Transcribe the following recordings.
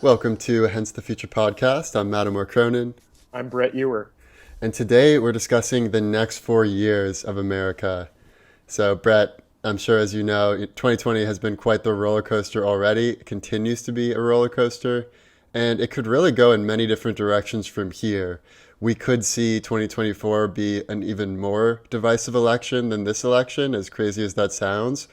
Welcome to Hence the Future podcast. I'm Mattimore Cronin, I'm Brett Ewer. and today we're discussing the next 4 years of America. So, Brett, I'm sure as you know, 2020 has been quite the roller coaster already. It continues to be a roller coaster, and it could really go in many different directions from here. We could see 2024 be an even more divisive election than this election, as crazy as that sounds.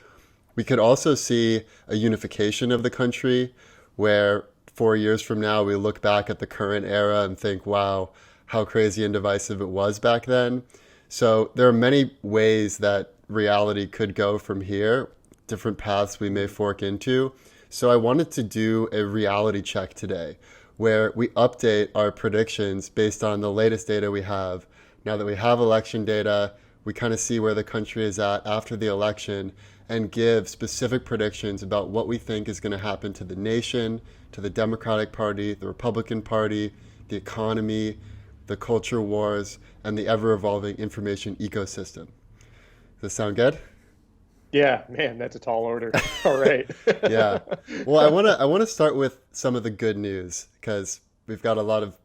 We could also see a unification of the country where 4 years from now we look back at the current era and think, wow, how crazy and divisive it was back then. So there are many ways that reality could go from here, different paths we may fork into. So I wanted to do a reality check today where we update our predictions based on the latest data we have. Now that we have election data, we kind of see where the country is at after the election and give specific predictions about what we think is going to happen to the nation, to the Democratic Party, the Republican Party, the economy, the culture wars, and the ever-evolving information ecosystem. Does this sound good? Yeah, man, that's a tall order. All right. Yeah. Well, I want to start with some of the good news because we've got a lot of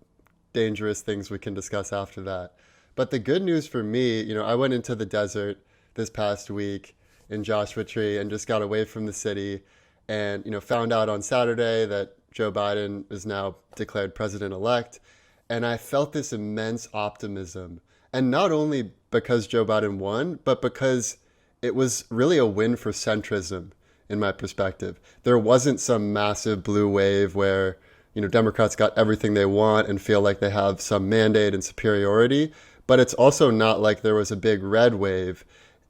dangerous things we can discuss after that. But the good news for me, I went into the desert this past week in Joshua Tree and just got away from the city and, found out on Saturday that Joe Biden is now declared president-elect. And I felt this immense optimism. And not only because Joe Biden won, but because it was really a win for centrism in my perspective. There wasn't some massive blue wave where, Democrats got everything they want and feel like they have some mandate and superiority. But it's also not like there was a big red wave.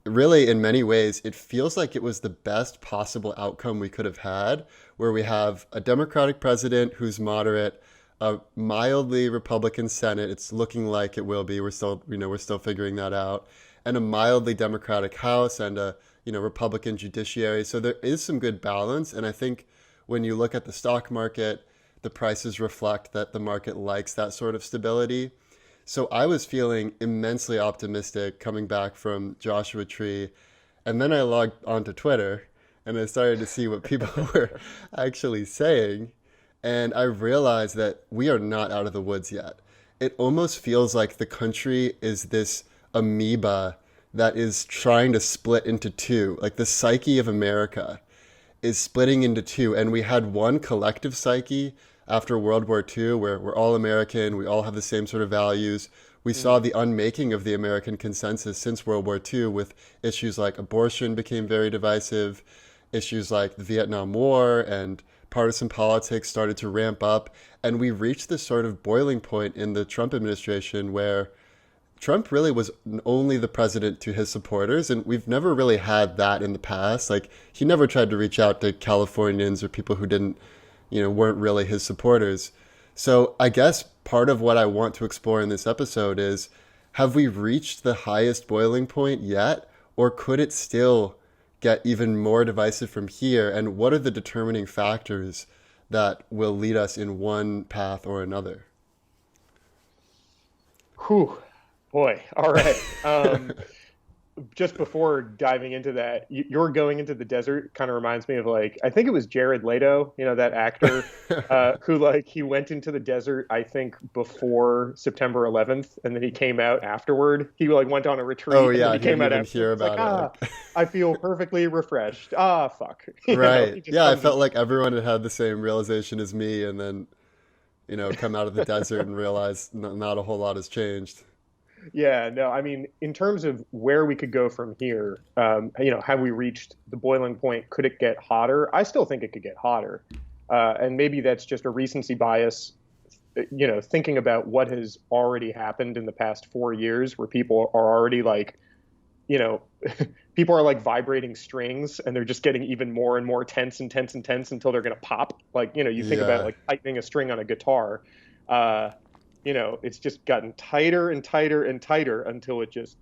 Really, in many ways, it feels like it was the best possible outcome we could have had, where we have a Democratic president who's moderate, a mildly Republican Senate. It's looking like it will be. We're still figuring that out, and a mildly Democratic House and a Republican judiciary. So there is some good balance, and I think when you look at the stock market, the prices reflect that the market likes that sort of stability. So I was feeling immensely optimistic coming back from Joshua Tree. And then I logged onto Twitter and I started to see what people were actually saying. And I realized that we are not out of the woods yet. It almost feels like the country is this amoeba that is trying to split into two. Like the psyche of America is splitting into two. And we had one collective psyche after World War II, where we're all American, we all have the same sort of values. We saw the unmaking of the American consensus since World War II with issues like abortion became very divisive, issues like the Vietnam War and partisan politics started to ramp up. And we reached this sort of boiling point in the Trump administration where Trump really was only the president to his supporters, and we've never really had that in the past. Like, he never tried to reach out to Californians or people who didn't weren't really his supporters. So I guess part of what I want to explore in this episode is, have we reached the highest boiling point yet? Or could it still get even more divisive from here? And what are the determining factors that will lead us in one path or another? Whew, boy. All right. Just before diving into that, you're going into the desert kind of reminds me of, like, I think it was Jared Leto, that actor, who, like, he went into the desert, I think, before September 11th, and then he came out afterward. He, like, went on a retreat, Oh and then yeah, he I came didn't out even afterward. hear It's like, about it. I feel perfectly refreshed. Fuck. He Right. just Yeah, I comes felt and like everyone had had the same realization as me and then, come out of the desert and realize not a whole lot has changed. Yeah, no, I mean, in terms of where we could go from here, have we reached the boiling point? Could it get hotter? I still think it could get hotter. And maybe that's just a recency bias, thinking about what has already happened in the past 4 years, where people are already like, you know, people are like vibrating strings and they're just getting even more and more tense and tense and tense until they're going to pop. Like, you think about Yeah. like tightening a string on a guitar. Uh, it's just gotten tighter and tighter and tighter until it just,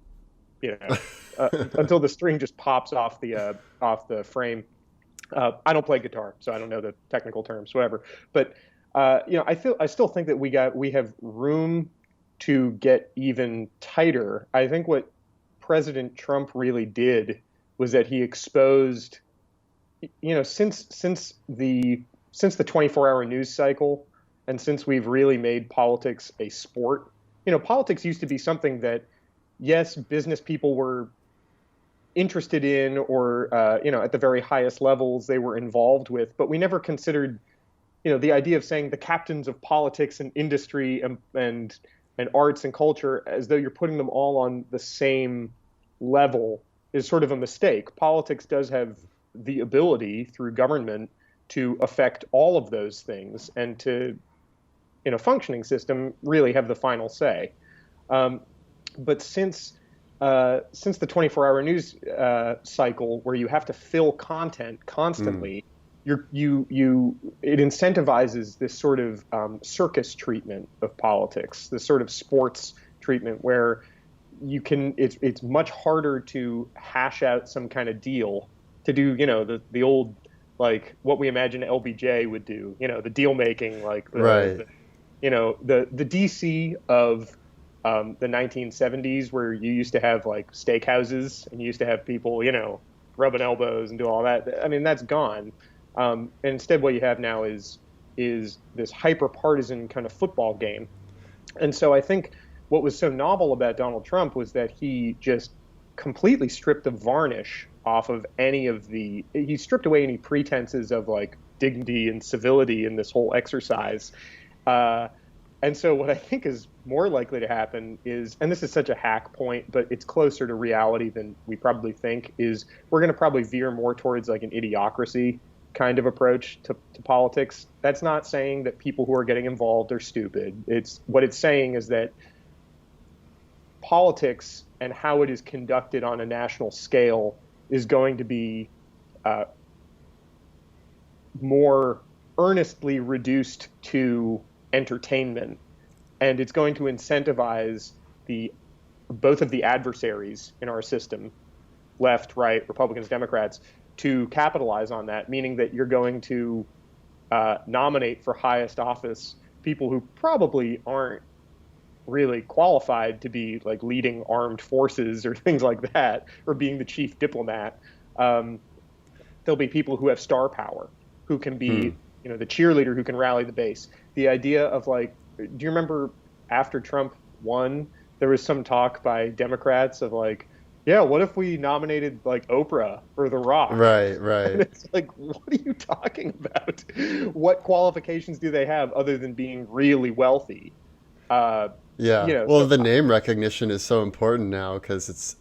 you know, until the string just pops off the frame. I don't play guitar, so I don't know the technical terms, whatever. But I still think that we have room to get even tighter. I think what President Trump really did was that he exposed, since the since the 24-hour news cycle, and since we've really made politics a sport. Politics used to be something that, yes, business people were interested in, or at the very highest levels they were involved with, but we never considered, the idea of saying the captains of politics and industry and arts and culture as though you're putting them all on the same level is sort of a mistake. Politics does have the ability through government to affect all of those things, and to, in a functioning system, really have the final say. But since the 24-hour news cycle, where you have to fill content constantly, it incentivizes this sort of circus treatment of politics, this sort of sports treatment where it's much harder to hash out some kind of deal, to do the old, like, what we imagine LBJ would do, the deal making, like Right. the DC of the 1970s, where you used to have like steakhouses and you used to have people, rubbing elbows and do all that. I mean, that's gone. And instead, what you have now is this hyper partisan kind of football game. And so I think what was so novel about Donald Trump was that he just completely stripped the varnish off of he stripped away any pretenses of like dignity and civility in this whole exercise. And so what I think is more likely to happen is, and this is such a hack point, but it's closer to reality than we probably think, is we're going to probably veer more towards like an idiocracy kind of approach to politics. That's not saying that people who are getting involved are stupid. What it's saying is that politics and how it is conducted on a national scale is going to be more earnestly reduced to entertainment, and it's going to incentivize both of the adversaries in our system, left, right, Republicans, Democrats, to capitalize on that, meaning that you're going to nominate for highest office people who probably aren't really qualified to be like leading armed forces or things like that, or being the chief diplomat. There'll be people who have star power, who can be, the cheerleader who can rally the base. The idea of like, do you remember after Trump won, there was some talk by Democrats of like, yeah, what if we nominated like Oprah or The Rock? Right. And it's like, what are you talking about? What qualifications do they have other than being really wealthy? The name recognition is so important now, because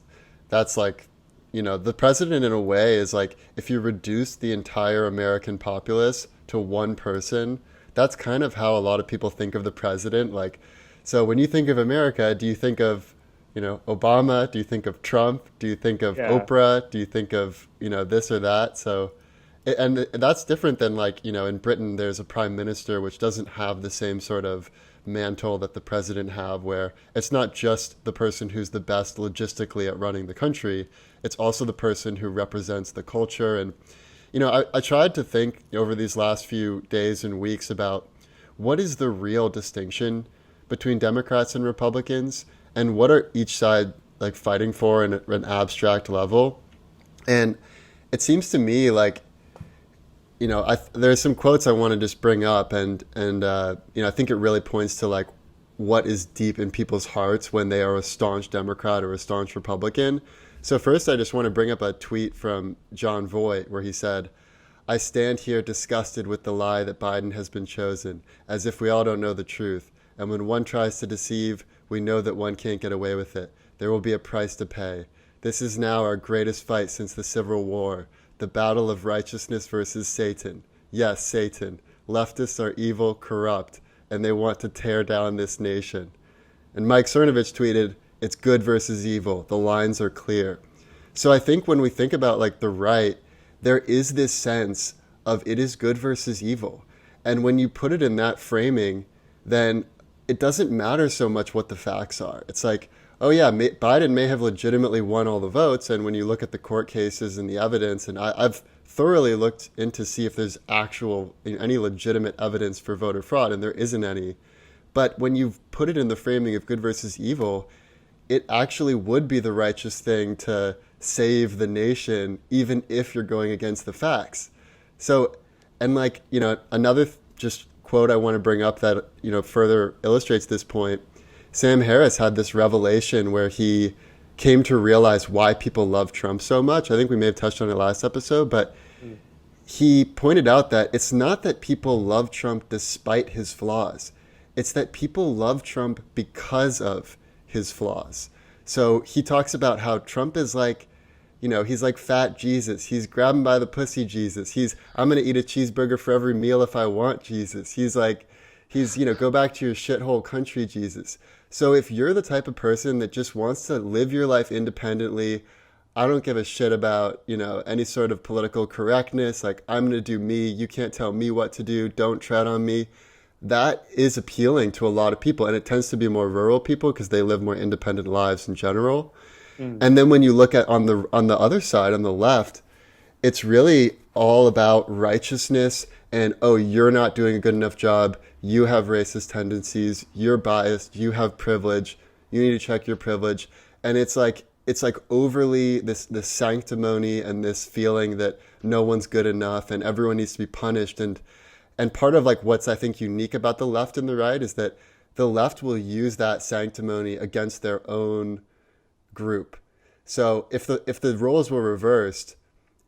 that's like, the president in a way is like, if you reduce the entire American populace to one person, that's kind of how a lot of people think of the president. Like, so when you think of America, do you think of, Obama? Do you think of Trump? Do you think of Oprah? Do you think of, this or that? So, and that's different than like, in Britain, there's a prime minister, which doesn't have the same sort of mantle that the president have, where it's not just the person who's the best logistically at running the country. It's also the person who represents the culture. And, I tried to think over these last few days and weeks about what is the real distinction between Democrats and Republicans, and what are each side like fighting for in an abstract level. And it seems to me like, there's some quotes I want to just bring up, and I think it really points to like what is deep in people's hearts when they are a staunch Democrat or a staunch Republican. So first, I just want to bring up a tweet from John Voight where he said, "I stand here disgusted with the lie that Biden has been chosen, as if we all don't know the truth. And when one tries to deceive, we know that one can't get away with it. There will be a price to pay. This is now our greatest fight since the Civil War, the battle of righteousness versus Satan. Yes, Satan. Leftists are evil, corrupt, and they want to tear down this nation." And Mike Cernovich tweeted, "It's good versus evil. The lines are clear." So I think when we think about like the right, there is this sense of it is good versus evil. And when you put it in that framing, then it doesn't matter so much what the facts are. It's like, oh yeah, Biden may have legitimately won all the votes. And when you look at the court cases and the evidence, and I've thoroughly looked in to see if there's any legitimate evidence for voter fraud, and there isn't any. But when you put it in the framing of good versus evil, it actually would be the righteous thing to save the nation, even if you're going against the facts. So And like, another just quote I want to bring up that, further illustrates this point. Sam Harris had this revelation where he came to realize why people love Trump so much. I think we may have touched on it last episode, but Mm. he pointed out that it's not that people love Trump despite his flaws. It's that people love Trump because of his flaws. So he talks about how Trump is like, he's like fat Jesus. He's grabbing by the pussy Jesus. I'm going to eat a cheeseburger for every meal if I want Jesus. Go back to your shithole country Jesus. So if you're the type of person that just wants to live your life independently, I don't give a shit about, any sort of political correctness. Like, I'm going to do me. You can't tell me what to do. Don't tread on me. That is appealing to a lot of people. And it tends to be more rural people because they live more independent lives in general. Mm. And then when you look at on the other side, on the left, it's really all about righteousness and, oh, you're not doing a good enough job. You have racist tendencies. You're biased. You have privilege. You need to check your privilege. And it's like overly this sanctimony and this feeling that no one's good enough and everyone needs to be punished. And part of like what's I think unique about the left and the right is that the left will use that sanctimony against their own group. So if the roles were reversed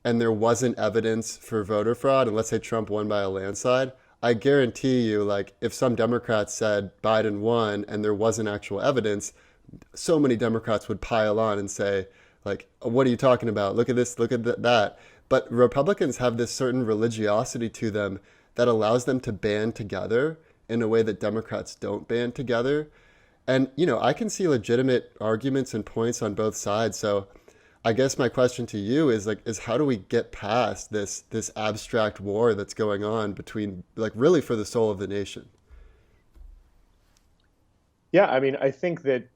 and there wasn't evidence for voter fraud, and let's say Trump won by a landslide, I guarantee you, like, if some Democrats said Biden won and there wasn't actual evidence, so many Democrats would pile on and say, like, what are you talking about? Look at this, look at that. But Republicans have this certain religiosity to them that allows them to band together in a way that Democrats don't band together. And, I can see legitimate arguments and points on both sides. So I guess my question to you is how do we get past this abstract war that's going on between, like, really for the soul of the nation? Yeah, I mean, I think that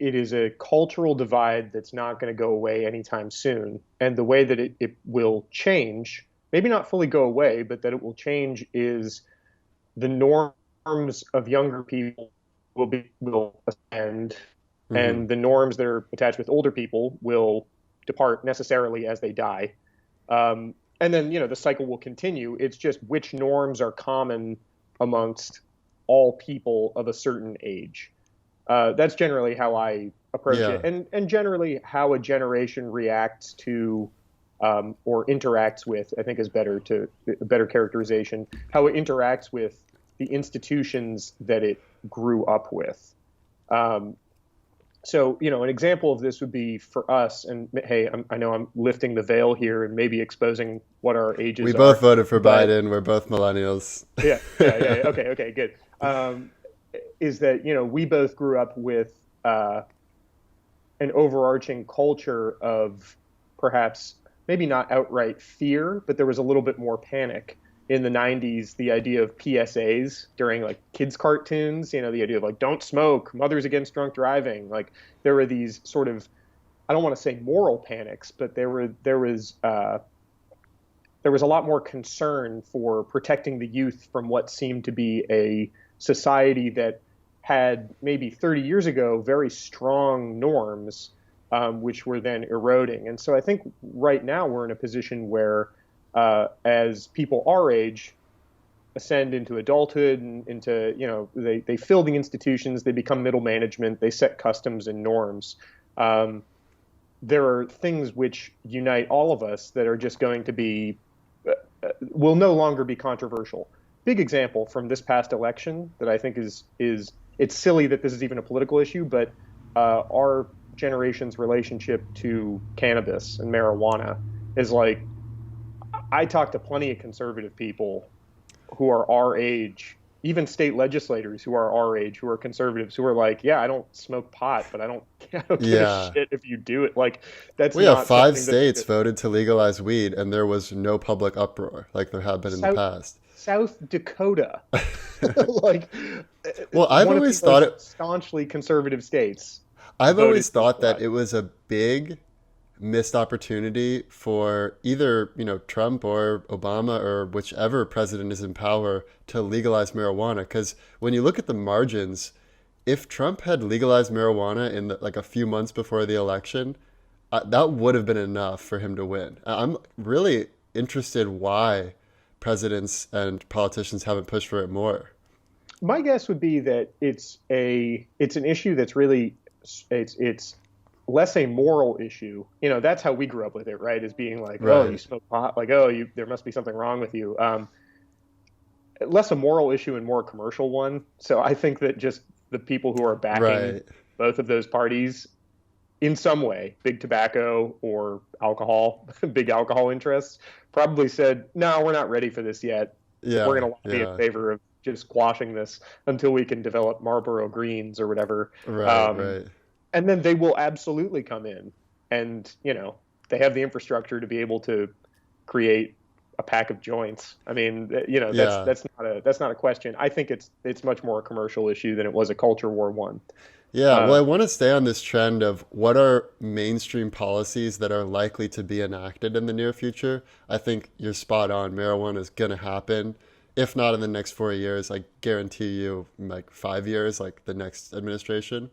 it is a cultural divide that's not going to go away anytime soon. And the way that it will change, maybe not fully go away, but that it will change is the norms of younger people will ascend, Mm-hmm. and the norms that are attached with older people will depart necessarily as they die. And then, the cycle will continue. It's just which norms are common amongst all people of a certain age. That's generally how I approach Yeah. it, and generally how a generation reacts to or interacts with. I think is a better characterization. How it interacts with the institutions that it grew up with. So, an example of this would be for us, and hey, I know I'm lifting the veil here and maybe exposing what our We ages are, both voted for but Biden. We're both millennials. yeah. Okay, good. Is that, we both grew up with an overarching culture of perhaps maybe not outright fear, but there was a little bit more panic in the 90s. The idea of PSAs during like kids cartoons, the idea of like don't smoke, mothers against drunk driving, like there were these sort of, I don't want to say moral panics, but there was a lot more concern for protecting the youth from what seemed to be a society that had maybe 30 years ago very strong norms, which were then eroding. And so I think right now we're in a position where as people our age ascend into adulthood and into, they fill the institutions, they become middle management, they set customs and norms. There are things which unite all of us that are just going to be, will no longer be controversial. Big example from this past election that I think is it's silly that this is even a political issue, but our generation's relationship to cannabis and marijuana is like, I talk to plenty of conservative people who are our age, even state legislators who are our age, who are conservatives, who are like, yeah, I don't smoke pot, but I don't give a Yeah. shit if you do it. Like, that's We have not five something states that voted to legalize weed, and there was no public uproar like there have been in the South, past. South Dakota, like Well, I've one of always the thought most staunchly conservative states, I've voted always to thought that legalize. it was a big missed opportunity for either, Trump or Obama or whichever president is in power to legalize marijuana. Because when you look at the margins, if Trump had legalized marijuana in like a few months before the election, that would have been enough for him to win. I'm really interested why presidents and politicians haven't pushed for it more? My guess would be that it's an issue that's really it's less a moral issue. That's how we grew up with it, right? As being like, oh, you Right. smoke pot, like, oh, you there must be something wrong with you. Less a moral issue and more a commercial one. So I think that just the people who are backing Right. both of those parties in some way, big tobacco or alcohol, big alcohol interests, probably said, no, we're not ready for this yet. We're Yeah. going to lobby in Yeah. favor of just quashing this until we can develop Marlboro Greens or whatever. Right. Um, Right. and then they will absolutely come in, and they have the infrastructure to be able to create a pack of joints. I mean, that's Yeah. that's not a question. I think it's much more a commercial issue than it was a culture war one. Yeah, well, Uh, I want to stay on this trend of what are mainstream policies that are likely to be enacted in the near future. I think you're spot on. Marijuana is going to happen. If not in the next 4 years, I guarantee you, like 5 years, like the next administration.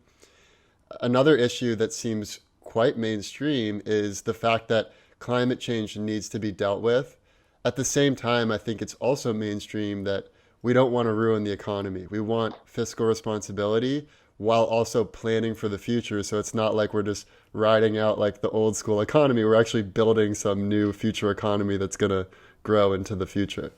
Another issue that seems quite mainstream is the fact that climate change needs to be dealt with. At the same time, I think it's also mainstream that we don't want to ruin the economy. We want fiscal responsibility while also planning for the future. So it's not like we're just riding out like the old school economy. We're actually building some new future economy that's going to grow into the future.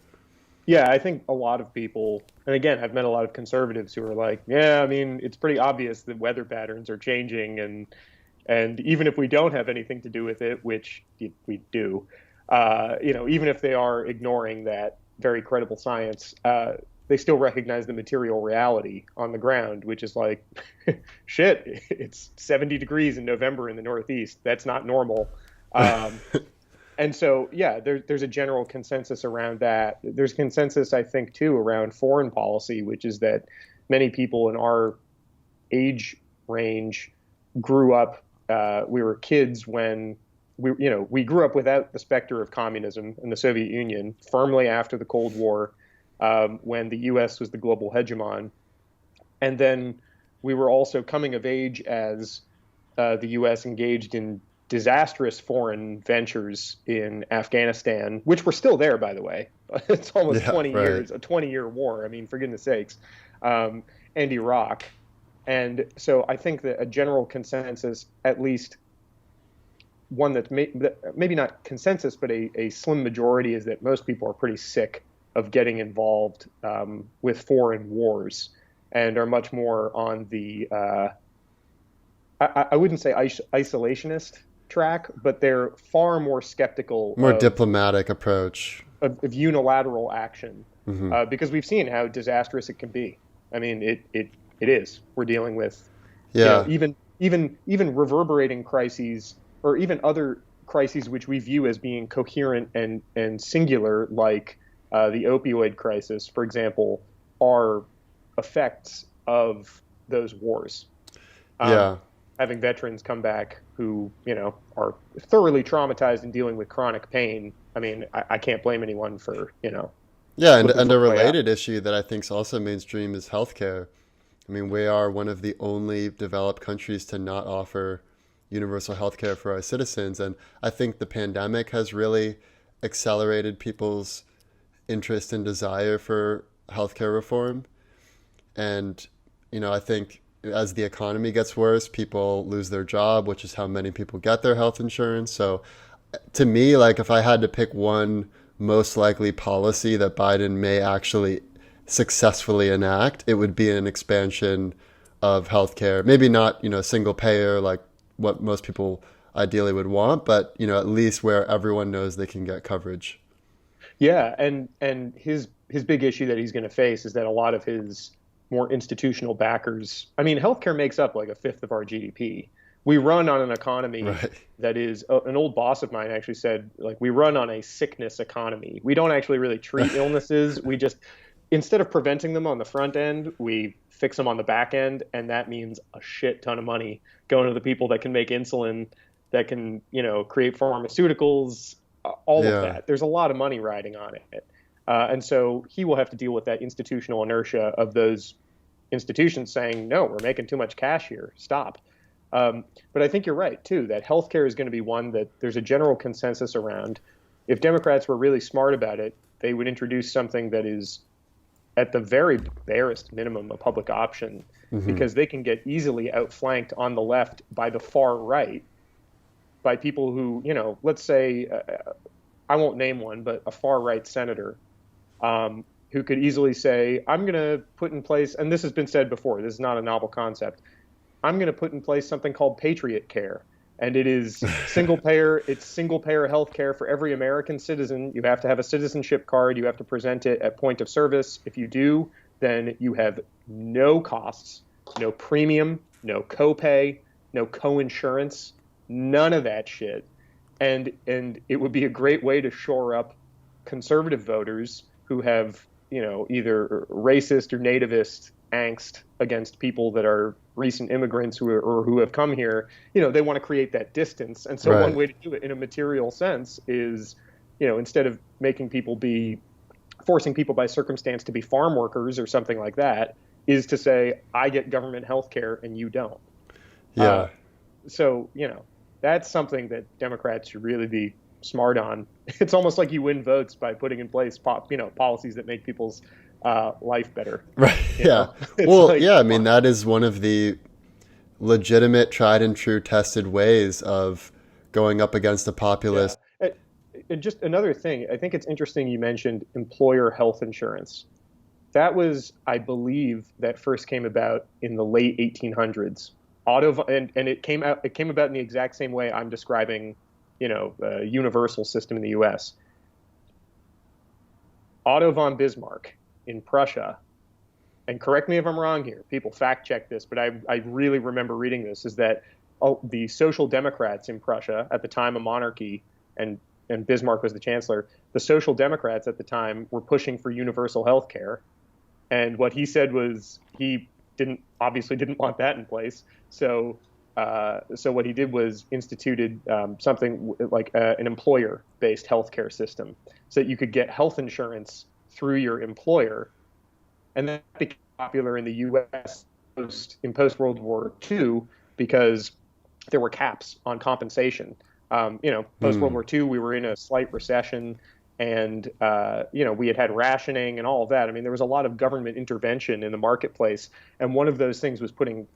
Yeah, I think a lot of people, and again, I've met a lot of conservatives who are like, yeah, I mean, it's pretty obvious that weather patterns are changing, and even if we don't have anything to do with it, which we do, even if they are ignoring that very credible science, they still recognize the material reality on the ground, which is like, shit, it's 70 degrees in November in the Northeast. That's not normal. Um, and so, yeah, there's a general consensus around that. There's consensus, I think, too, around foreign policy, which is that many people in our age range grew up. We were kids when we grew up without the specter of communism in the Soviet Union, firmly after the Cold War, when the U.S. was the global hegemon, and then we were also coming of age as the U.S. engaged in disastrous foreign ventures in Afghanistan, which were still there, by the way. It's almost Yeah, 20 right. years, a 20-year war. I mean, for goodness sakes, and Iraq. And so I think that a general consensus, at least one that's maybe not consensus, but a slim majority, is that most people are pretty sick of getting involved with foreign wars and are much more on the, I wouldn't say isolationist track, but they're far more skeptical More diplomatic approach. of unilateral action Hmm. because we've seen how disastrous it can be. I mean, it is. We're dealing with, Yeah. even reverberating crises or even other crises which we view as being coherent and singular, like the opioid crisis, for example, are effects of those wars. Um, Yeah. Having veterans come back who, are thoroughly traumatized and dealing with chronic pain. I mean, I can't blame anyone for, Yeah, looking and for a a way out. related issue that I think is also mainstream is healthcare. I mean, we are one of the only developed countries to not offer universal healthcare for our citizens. And I think the pandemic has really accelerated people's interest and desire for healthcare reform. And, I think as the economy gets worse, people lose their job, which is how many people get their health insurance. So to me, like if I had to pick one most likely policy that Biden may actually successfully enact, it would be an expansion of healthcare. Maybe not, single payer like what most people ideally would want, but at least where everyone knows they can get coverage. Yeah, and his big issue that he's going to face is that a lot of his more institutional backers. I mean, healthcare makes up like a fifth of our GDP. We run on an economy Right. that is an old boss of mine actually said, like, we run on a sickness economy. We don't actually really treat illnesses. We just, instead of preventing them on the front end, we fix them on the back end, and that means a shit ton of money going to the people that can make insulin, that can, create pharmaceuticals, all of Yeah. that. There's a lot of money riding on it. And so he will have to deal with that institutional inertia of those institutions saying, no, we're making too much cash here. Stop. But I think you're right, too, that healthcare is going to be one that there's a general consensus around. If Democrats were really smart about it, they would introduce something that is at the very barest minimum a public option, because they can get easily outflanked on the left by the far right, by people who, let's say, I won't name one, but a far right senator who could easily say, I'm going to put in place, and this has been said before, this is not a novel concept, I'm going to put in place something called Patriot Care. And it is single payer health care for every American citizen. You have to have a citizenship card. You have to present it at point of service. If you do, then you have no costs, no premium, no copay, no co-insurance, none of that shit. And it would be a great way to shore up conservative voters who have, either racist or nativist angst against people that are recent immigrants who have come here. They want to create that distance. And so one way to do it in a material sense is, instead of forcing people by circumstance to be farm workers or something like that, is to say, I get government health care and you don't. Yeah. So, that's something that Democrats should really be smart on. It's almost like you win votes by putting in place policies that make people's life better. Right. Yeah. Well, I mean, that is one of the legitimate, tried and true, tested ways of going up against a populist. Yeah. And just another thing, I think it's interesting you mentioned employer health insurance. That was, I believe, that first came about in the late 1800s. And it came about in the exact same way I'm describing, a universal system in the U.S. Otto von Bismarck in Prussia, and correct me if I'm wrong here, people fact check this, but I really remember reading this, is that the Social Democrats in Prussia, at the time a monarchy, and Bismarck was the chancellor, the Social Democrats at the time were pushing for universal health care. And what he said was he obviously didn't want that in place. So what he did was instituted something like an employer-based healthcare system, so that you could get health insurance through your employer. And that became popular in the U.S. in post-World War II because there were caps on compensation. Post-World War II, we were in a slight recession, and we had rationing and all of that. I mean, there was a lot of government intervention in the marketplace, and one of those things was putting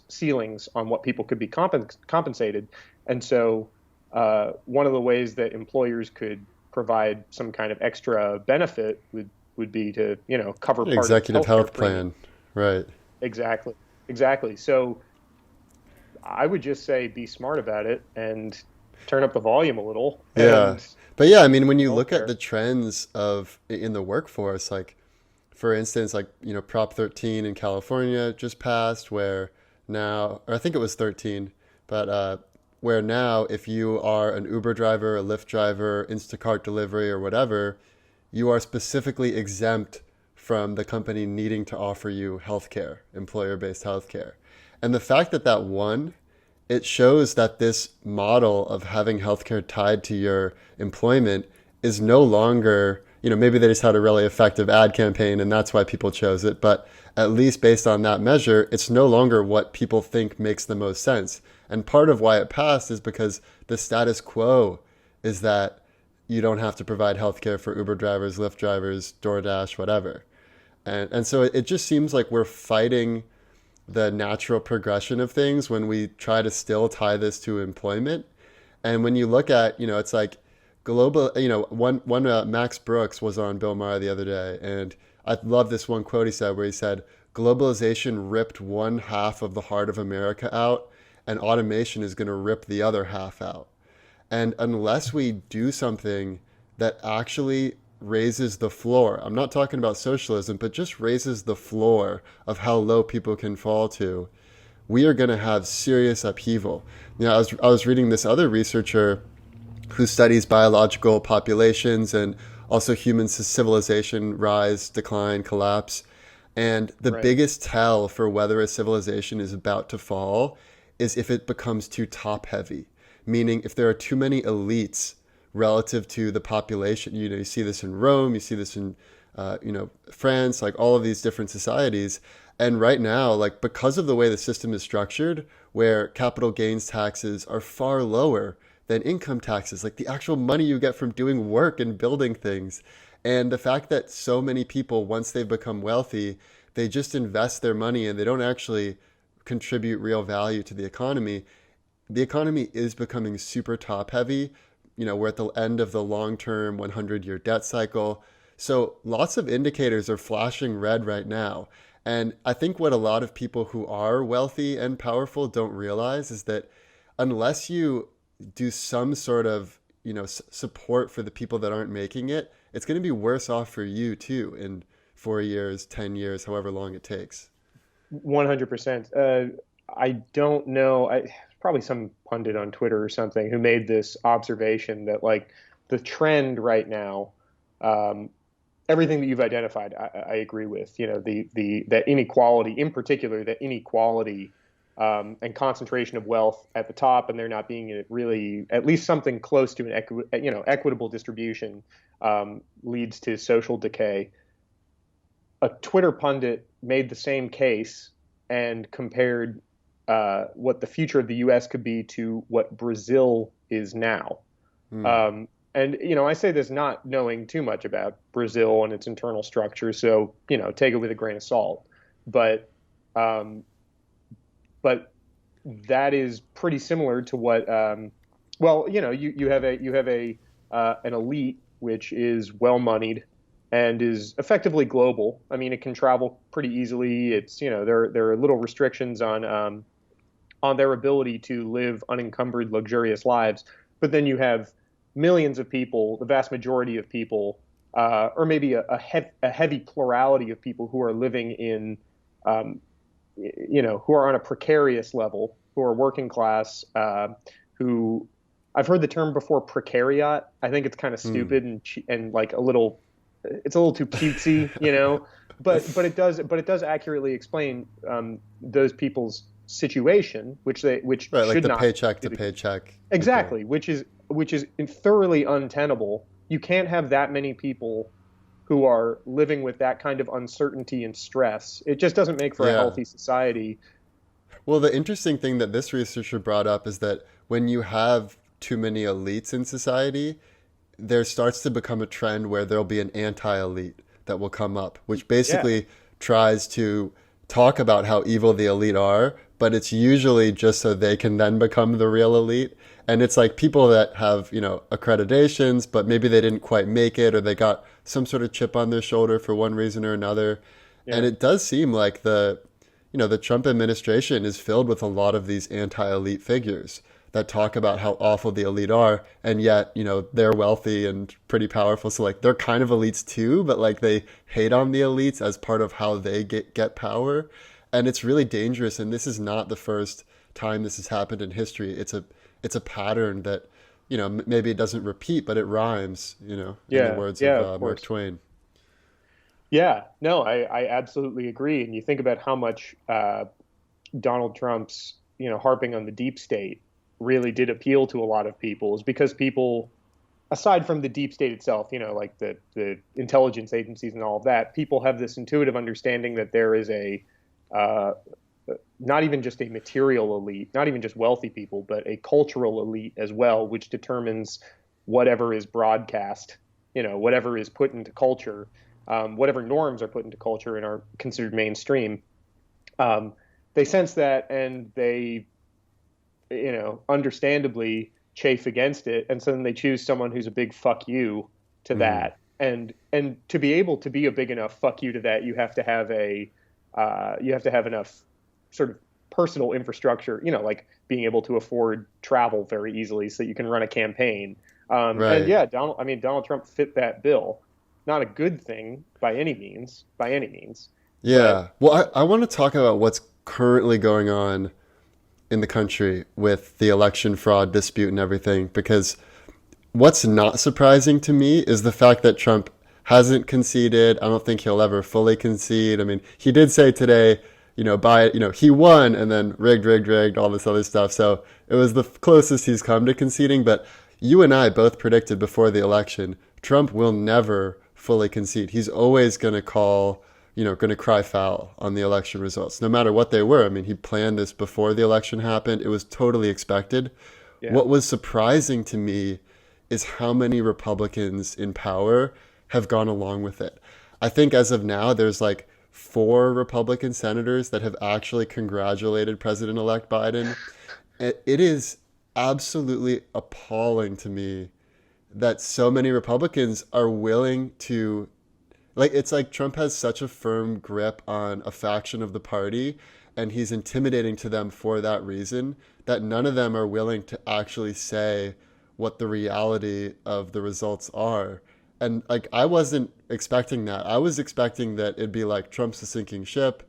ceilings on what people could be compensated. And so one of the ways that employers could provide some kind of extra benefit would be to cover part executive of health plan, right? Exactly. So I would just say be smart about it and turn up the volume a little. Yeah. But yeah, I mean, when you look at the trends in the workforce, like, for instance, like, Prop 13 in California just passed, where now, or I think it was 13, but where now if you are an Uber driver, a Lyft driver, Instacart delivery or whatever, you are specifically exempt from the company needing to offer you healthcare, employer-based healthcare. And the fact that won, it shows that this model of having healthcare tied to your employment is no longer, maybe they just had a really effective ad campaign and that's why people chose it. But at least based on that measure, it's no longer what people think makes the most sense. And part of why it passed is because the status quo is that you don't have to provide healthcare for Uber drivers, Lyft drivers, DoorDash, whatever. And so it just seems like we're fighting the natural progression of things when we try to still tie this to employment. And when you look at, it's like global, Max Brooks was on Bill Maher the other day, and I love this one quote he said where he said, globalization ripped one half of the heart of America out, and automation is going to rip the other half out. And unless we do something that actually raises the floor, I'm not talking about socialism, but just raises the floor of how low people can fall to, we are going to have serious upheaval. I was reading this other researcher who studies biological populations and also human civilization rise, decline, collapse. And the biggest tell for whether a civilization is about to fall is if it becomes too top heavy, meaning if there are too many elites relative to the population. You see this in Rome, you see this in France, like all of these different societies. And right now, like, because of the way the system is structured, where capital gains taxes are far lower than income taxes, like the actual money you get from doing work and building things, And the fact that so many people, once they've become wealthy, they just invest their money and they don't actually contribute real value to the economy. The economy is becoming super top heavy. We're at the end of the long-term 100-year debt cycle. So lots of indicators are flashing red right now. And I think what a lot of people who are wealthy and powerful don't realize is that unless you do some sort of, support for the people that aren't making it, it's going to be worse off for you too in 4 years, 10 years, however long it takes. 100%. I don't know. Probably some pundit on Twitter or something who made this observation that like the trend right now, everything that you've identified, I agree with. The that inequality, in particular, that inequality and concentration of wealth at the top, and there not being really at least something close to an equitable distribution, leads to social decay. A Twitter pundit made the same case and compared what the future of the U.S. could be to what Brazil is now. And I say this not knowing too much about Brazil and its internal structure, so take it with a grain of salt. But that is pretty similar to what. You have an elite which is well moneyed and is effectively global. I mean, it can travel pretty easily. It's there are little restrictions on their ability to live unencumbered, luxurious lives. But then you have millions of people, the vast majority of people, or maybe a heavy plurality of people who are living in, who are on a precarious level, who are working class, who I've heard the term before, precariat. I think it's kind of stupid and like it's a little too cutesy, but it does accurately explain those people's situation, which right, should like the not paycheck to paycheck. exactly, okay. which is thoroughly untenable. You can't have that many people who are living with that kind of uncertainty and stress. It just doesn't make for a healthy society. Well, the interesting thing that this researcher brought up is that when you have too many elites in society, there starts to become a trend where there'll be an anti-elite that will come up, which basically tries to talk about how evil the elite are, but it's usually just so they can then become the real elite. And it's like people that have, accreditations, but maybe they didn't quite make it, or they got some sort of chip on their shoulder for one reason or another. Yeah. And it does seem like the Trump administration is filled with a lot of these anti-elite figures that talk about how awful the elite are, and yet, they're wealthy and pretty powerful. So like they're kind of elites too, but like they hate on the elites as part of how they get power. And it's really dangerous. And this is not the first time this has happened in history. It's a pattern that, maybe it doesn't repeat, but it rhymes, in the words of Mark Twain. Yeah, no, I absolutely agree. And you think about how much Donald Trump's, harping on the deep state really did appeal to a lot of people, is because people, aside from the deep state itself, like the intelligence agencies and all of that, people have this intuitive understanding that there is not even just a material elite, not even just wealthy people, but a cultural elite as well, which determines whatever is broadcast, whatever is put into culture, whatever norms are put into culture and are considered mainstream. They sense that, and they, understandably chafe against it. And so then they choose someone who's a big fuck you to that. And to be able to be a big enough fuck you to that, you have to have enough sort of personal infrastructure, like being able to afford travel very easily so that you can run a campaign. Right. And yeah, Donald Trump fit that bill. Not a good thing by any means. Yeah. Well, I want to talk about what's currently going on in the country with the election fraud dispute and everything, because what's not surprising to me is the fact that Trump hasn't conceded. I don't think he'll ever fully concede. I mean, he did say today, he won and then rigged, all this other stuff. So it was the closest he's come to conceding. But you and I both predicted before the election, Trump will never fully concede. He's always going to going to cry foul on the election results, no matter what they were. I mean, he planned this before the election happened. It was totally expected. Yeah. What was surprising to me is how many Republicans in power have gone along with it. I think as of now, there's like 4 Republican senators that have actually congratulated President-elect Biden. It is absolutely appalling to me that so many Republicans are willing to, like, it's like Trump has such a firm grip on a faction of the party, and he's intimidating to them for that reason, that none of them are willing to actually say what the reality of the results are. And like, I wasn't expecting that. I was expecting that it'd be like Trump's a sinking ship.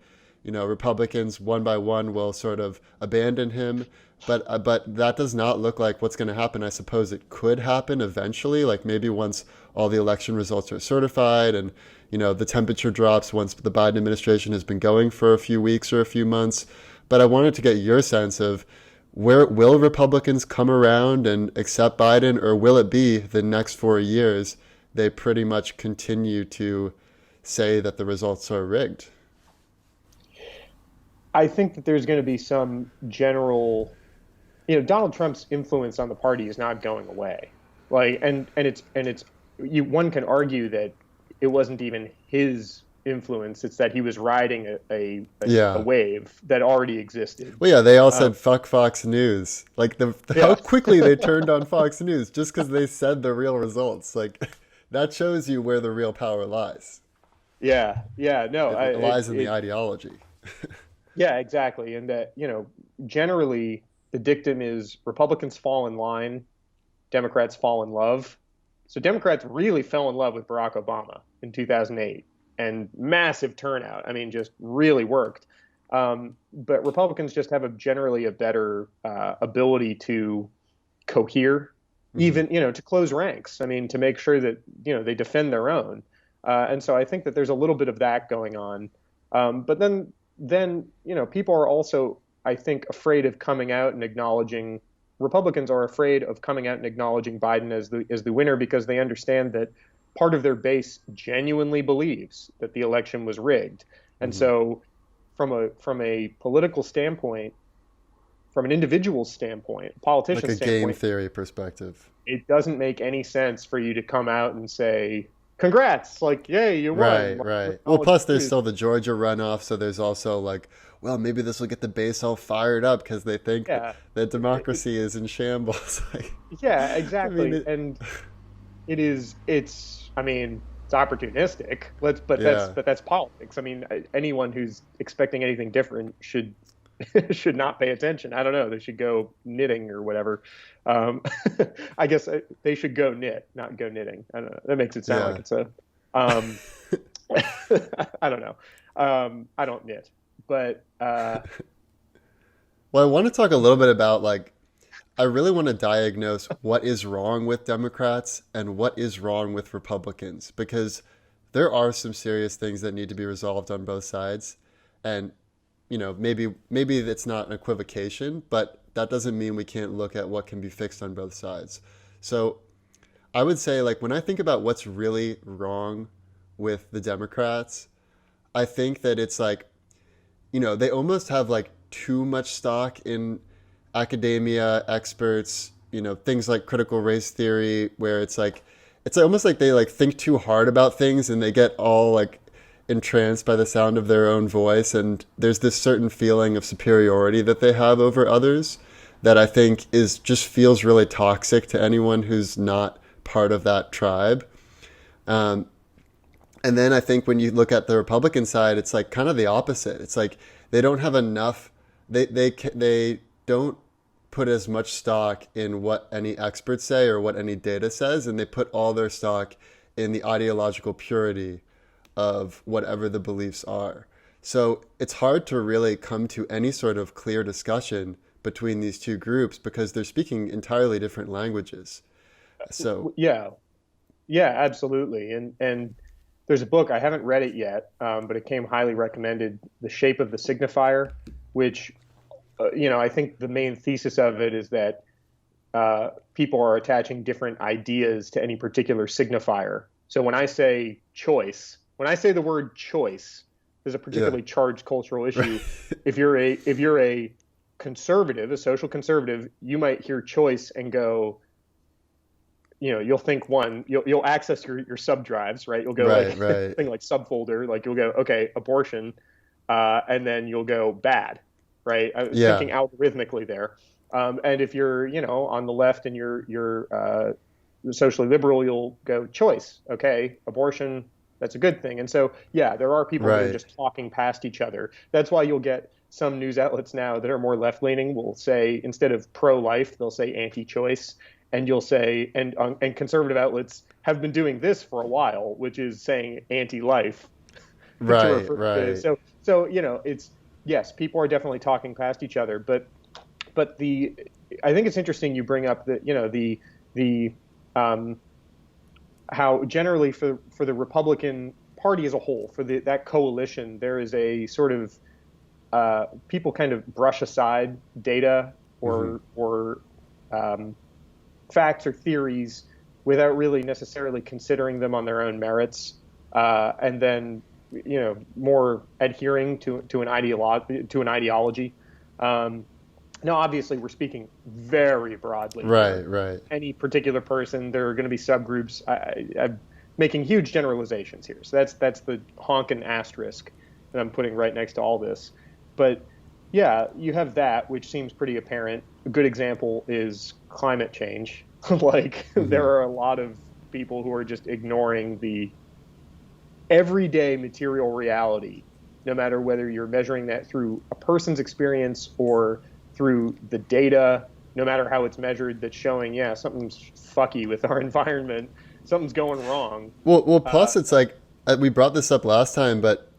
Republicans one by one will sort of abandon him. But that does not look like what's going to happen. I suppose it could happen eventually, like maybe once all the election results are certified and the temperature drops once the Biden administration has been going for a few weeks or a few months. But I wanted to get your sense of, where will Republicans come around and accept Biden, or will it be the next 4 years they pretty much continue to say that the results are rigged? I think that there's going to be some general, Donald Trump's influence on the party is not going away. Like, and it's one can argue that it wasn't even his influence. It's that he was riding a wave that already existed. Well, yeah, they all said fuck Fox News. Like how quickly they turned on Fox News just because they said the real results. Like, that shows you where the real power lies. Yeah, no, it lies in the ideology. Yeah, exactly, and that generally the dictum is Republicans fall in line, Democrats fall in love. So Democrats really fell in love with Barack Obama in 2008, and massive turnout. I mean, just really worked. But Republicans just have generally a better ability to cohere, even, to close ranks. I mean, to make sure that, they defend their own. And so I think that there's a little bit of that going on. But then, people are also, I think, afraid of coming out and acknowledging. Republicans are afraid of coming out and acknowledging Biden as the winner, because they understand that part of their base genuinely believes that the election was rigged. And so from a political standpoint, from an individual standpoint, a politician's standpoint, like a game theory perspective, it doesn't make any sense for you to come out and say, congrats, like, yay, you won. Right. Well, plus there's still the Georgia runoff, so there's also like, well, maybe this will get the base all fired up because they think that democracy is in shambles. Yeah, exactly. And it's opportunistic. But that's politics. I mean, anyone who's expecting anything different should not pay attention. I don't know. They should go knitting or whatever. I guess they should go knit, not go knitting. I don't know. That makes it sound like it's a. I don't know. I don't knit. But well, I want to talk a little bit about, like, I really want to diagnose what is wrong with Democrats and what is wrong with Republicans, because there are some serious things that need to be resolved on both sides. And maybe it's not an equivocation, but that doesn't mean we can't look at what can be fixed on both sides. So I would say, like, when I think about what's really wrong with the Democrats, I think that it's like, they almost have like too much stock in academia, experts, things like critical race theory, where it's almost like they like think too hard about things and they get all like entranced by the sound of their own voice. And there's this certain feeling of superiority that they have over others that I think just feels really toxic to anyone who's not part of that tribe. And then I think when you look at the Republican side, it's like kind of the opposite. It's like they don't have enough. They don't put as much stock in what any experts say or what any data says, and they put all their stock in the ideological purity of whatever the beliefs are. So it's hard to really come to any sort of clear discussion between these two groups because they're speaking entirely different languages. So yeah, absolutely. And there's a book, I haven't read it yet, but it came highly recommended, The Shape of the Signifier, which, I think the main thesis of it is that people are attaching different ideas to any particular signifier. So when I say choice, when I say the word choice, there's a particularly charged cultural issue. If you're a conservative, a social conservative, you might hear choice and go, you'll think you'll access your sub drives, right? You'll go Right, like right. thing like subfolder, like you'll go, okay, abortion, and then you'll go bad, right? I was Yeah, thinking algorithmically there. And if you're, on the left and you're socially liberal, you'll go choice. Okay, abortion, that's a good thing. And so, yeah, there are people that are right, just talking past each other. That's why you'll get some news outlets now that are more left leaning will say, instead of pro life, they'll say anti choice. And you'll say, and conservative outlets have been doing this for a while, which is saying anti life to right, refer to. right. So, it's, yes, people are definitely talking past each other, but I think it's interesting you bring up that, the um, how generally for the Republican Party as a whole, for that coalition, there is a sort of people kind of brush aside data Hmm. or facts or theories without really necessarily considering them on their own merits, and then more adhering to an ideology. Um, Now, obviously, we're speaking very broadly Right, here. right. Any particular person, there are going to be subgroups. I'm making huge generalizations here, so that's the honkin' asterisk that I'm putting right next to all this. But yeah, you have that, which seems pretty apparent. A good example is climate change. Like there Hmm. are a lot of people who are just ignoring the everyday material reality, no matter whether you're measuring that through a person's experience or through the data, no matter how it's measured, that's showing, yeah, something's fucky with our environment, something's going wrong. Well, Uh, plus it's like we brought this up last time, but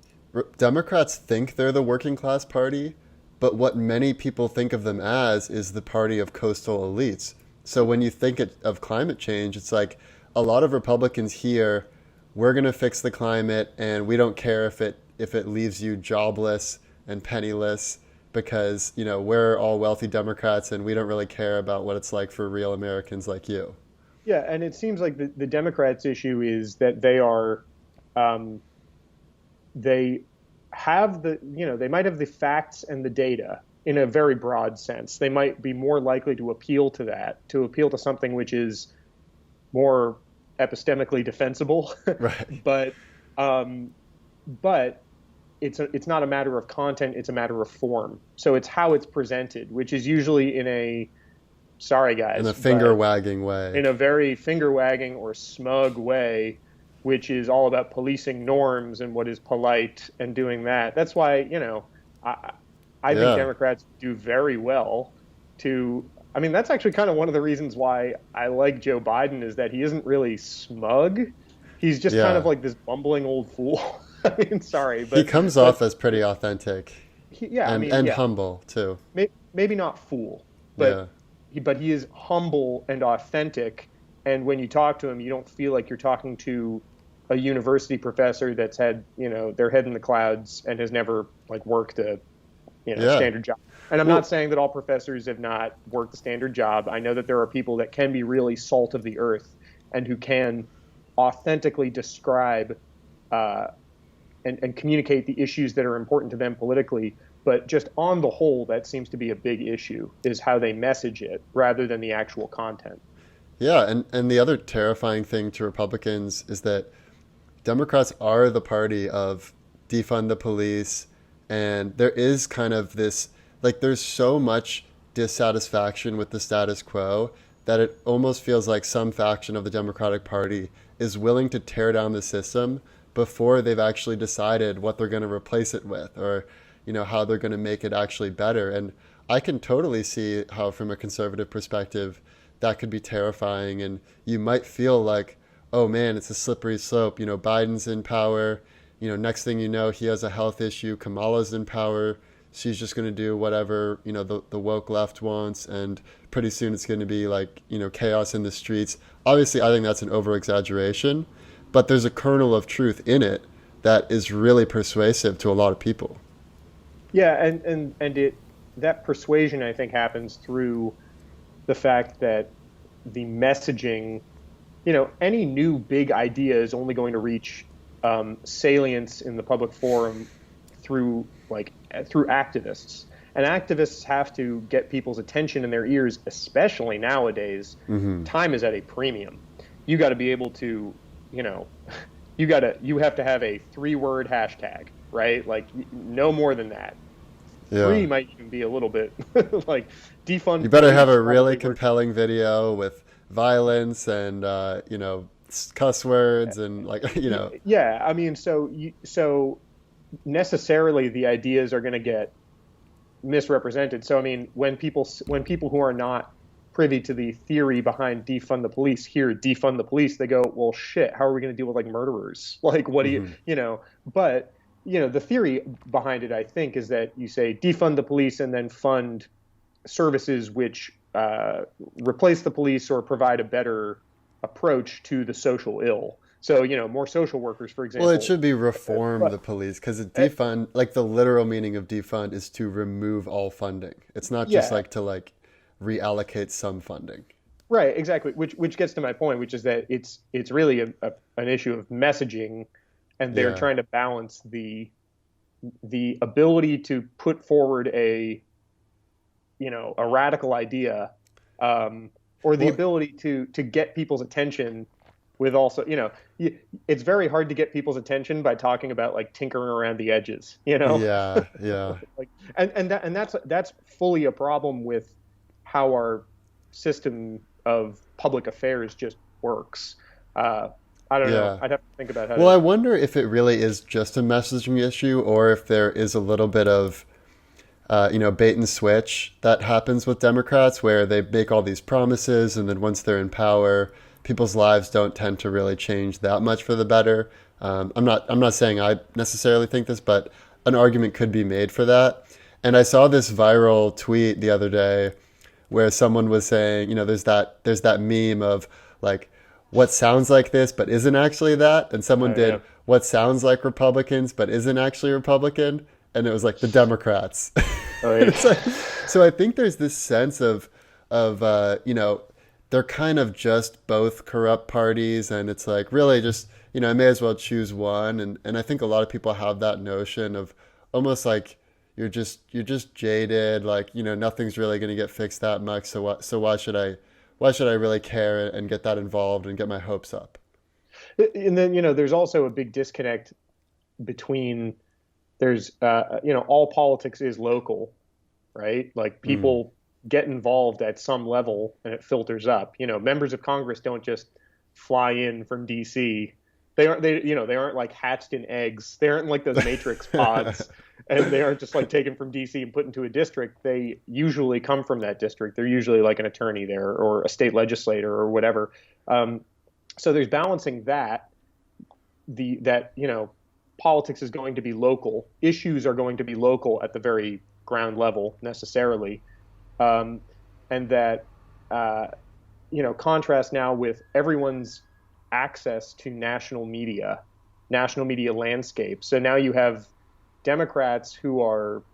Democrats think they're the working class party, but what many people think of them as is the party of coastal elites. So when you think of climate change, it's like a lot of Republicans here, we're going to fix the climate and we don't care if it leaves you jobless and penniless because, we're all wealthy Democrats and we don't really care about what it's like for real Americans like you. yeah, and it seems like the Democrats' issue is that um, they they might have the facts and the data in a very broad sense. They might be more likely to appeal to that, to appeal to something which is more epistemically defensible, Right. but um, but it's not a matter of content; it's a matter of form. So it's how it's presented, which is usually in a sorry In a guys, finger but wagging way. in a very finger wagging or smug way, which is all about policing norms and what is polite and doing that. That's why, I, I think Yeah. Democrats do very well to. I mean, that's actually kind of one of the reasons why I like Joe Biden is that he isn't really smug. He's just kind of Yeah. like this bumbling old fool. I mean, sorry, He comes but off as pretty authentic yeah, I and mean, and yeah, humble too. maybe not fool, Yeah. but he is humble and authentic. And when you talk to him, you don't feel like you're talking to a university professor that's had their head in the clouds and has never like worked a Yeah. standard job. And I'm not Well, saying that all professors have not worked a standard job. I know that there are people that can be really salt of the earth and who can authentically describe uh, and communicate the issues that are important to them politically. But just on the whole, that seems to be a big issue, is how they message it rather than the actual content. yeah, and the other terrifying thing to Republicans is that Democrats are the party of defund the police, and there is kind of this like there's so much dissatisfaction with the status quo that it almost feels like some faction of the Democratic Party is willing to tear down the system before they've actually decided what they're going to replace it with or how they're going to make it actually better. And I can totally see how from a conservative perspective that could be terrifying and you might feel like, oh man, it's a slippery slope. Biden's in power. Next thing you know, he has a health issue. Kamala's in power. She's just going to do whatever, the woke left wants. And pretty soon it's going to be like, chaos in the streets. Obviously, I think that's an over exaggeration, but there's a kernel of truth in it that is really persuasive to a lot of people. Yeah, and that persuasion I think happens through the fact that the messaging, any new big idea is only going to reach salience in the public forum through through activists. And activists have to get people's attention in their ears, especially nowadays. Hmm. Time is at a premium. you got to be able to, you know, you have to have a 3-word hashtag, right? Like no more than that. Yeah. 3 might even be a little bit like You defund better have police a really probably works. compelling video with violence and cuss words and like Yeah, I mean, so necessarily the ideas are going to get misrepresented. So I mean, when people who are not privy to the theory behind defund the police hear defund the police, they go, well, shit, how are we going to deal with like murderers? Like, what do hmm But the theory behind it, I think, is that you say defund the police and then fund services which replace the police or provide a better approach to the social ill. So, more social workers, for Well, it example. should be reform the But, police because uh, defund, like the literal meaning of defund, is to remove all funding. It's not just yeah, like to like reallocate some funding. right, exactly. Which gets to my point, which is that it's really an issue of messaging, and they're Yeah, trying to balance the ability to put forward a radical idea, or the well, ability to get people's attention with also, it's very hard to get people's attention by talking about like tinkering around the edges, yeah, yeah, like, and that's fully a problem with how our system of public affairs just works. uh, I don't know, yeah. I'd have to think about how Well, I to. wonder if it really is just a messaging issue or if there is a little bit of bait and switch that happens with Democrats where they make all these promises and then once they're in power, people's lives don't tend to really change that much for the better. I'm not saying I necessarily think this, but an argument could be made for that. And I saw this viral tweet the other day where someone was saying, there's that meme of like what sounds like this but isn't actually that, and someone Yeah. did what sounds like Republicans but isn't actually Republican, and it was like the Democrats. Oh, And yeah. it's like, so I think there's this sense of they're kind of just both corrupt parties, and it's like really just I may as well choose one, and I think a lot of people have that notion of almost like you're just jaded, like nothing's really going to get fixed that much, so why should I really care and get that involved and get my hopes up? And then there's also a big disconnect between, there's all politics is local, right? Like Mm. people get involved at some level and it filters up. Members of Congress don't just fly in from DC. They aren't like hatched in eggs. They aren't like those matrix pods, and they aren't just like taken from DC and put into a district. They usually come from that district. They're usually like an attorney there or a state legislator or whatever. Um, so there's balancing that politics is going to be local, issues are going to be local at the very ground level necessarily, um, and that uh, contrast now with everyone's access to national media landscape. So now you have Democrats who are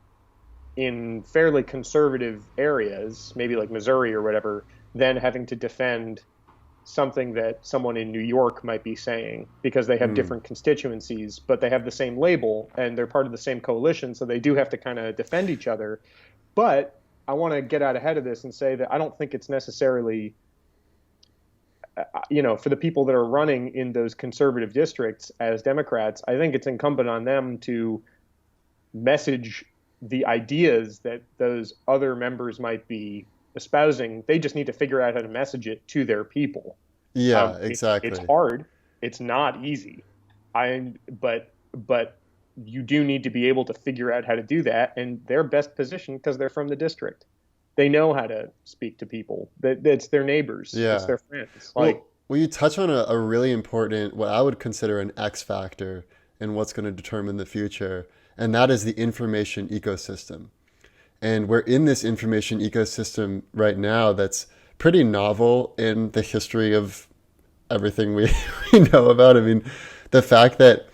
in fairly conservative areas, maybe like Missouri or whatever, then having to defend something that someone in New York might be saying because they have Mm. different constituencies, but they have the same label and they're part of the same coalition. So they do have to kind of defend each other. But I want to get out ahead of this and say that I don't think it's necessarily, for the people that are running in those conservative districts as Democrats, I think it's incumbent on them to message the ideas that those other members might be espousing. They just need to figure out how to message it to their people. Yeah, It's exactly. hard. It's not easy. But you do need to be able to figure out how to do that, and they're best positioned because they're from the district. They know how to speak to people. That's their neighbors. It's Yeah. their friends. Well, you touch on a really important, what I would consider an X factor in what's going to determine the future, and that is the information ecosystem. And we're in this information ecosystem right now that's pretty novel in the history of everything we, we know about. I mean, the fact that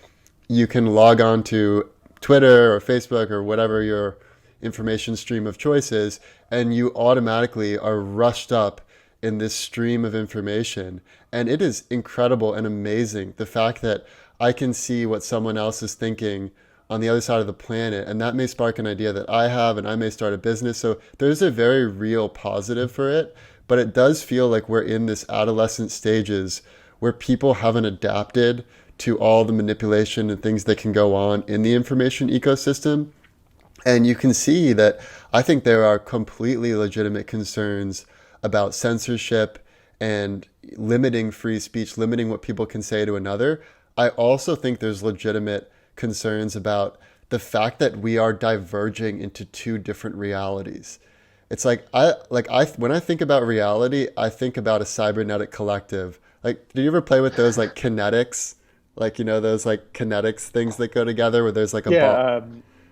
you can log on to Twitter or Facebook or whatever your information stream of choice is, and you automatically are rushed up in this stream of information. And it is incredible and amazing the fact that I can see what someone else is thinking on the other side of the planet, and that may spark an idea that I have, and I may start a business. So there's a very real positive for it, but it does feel like we're in this adolescent stages where people haven't adapted to all the manipulation and things that can go on in the information ecosystem. And you can see that I think there are completely legitimate concerns about censorship and limiting free speech, limiting what people can say to another. I also think there's legitimate concerns about the fact that we are diverging into two different realities. It's like I when I think about reality, I think about a cybernetic collective. Like, do you ever play with those like kinetics? Like, you know, those like kinetics things that go together where there's like a ball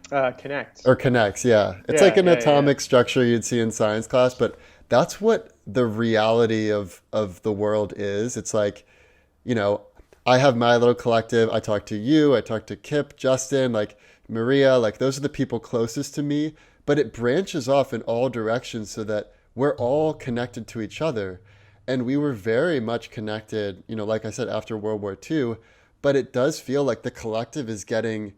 Yeah, connect. or connects, yeah. It's Yeah, like an yeah, yeah. atomic structure you'd see in science class, but that's what the reality of the world is. It's like, you know, I have my little collective. I talk to you, I talk to Kip, Justin, like Maria, like those are the people closest to me, but it branches off in all directions so that we're all connected to each other. And we were very much connected, you know, like I said, after World War II, but it does feel like the collective is getting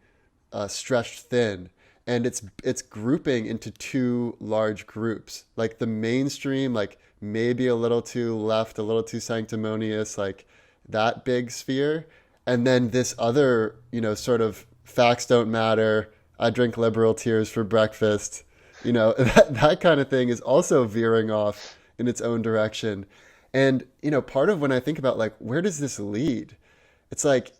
stretched thin, and it's grouping into two large groups, like the mainstream, like maybe a little too left, a little too sanctimonious, like that big sphere, and then this other, you know, sort of facts don't matter, I drink liberal tears for breakfast, you know, that kind of thing is also veering off in its own direction. And you know, part of when I think about like where does this lead, it's like,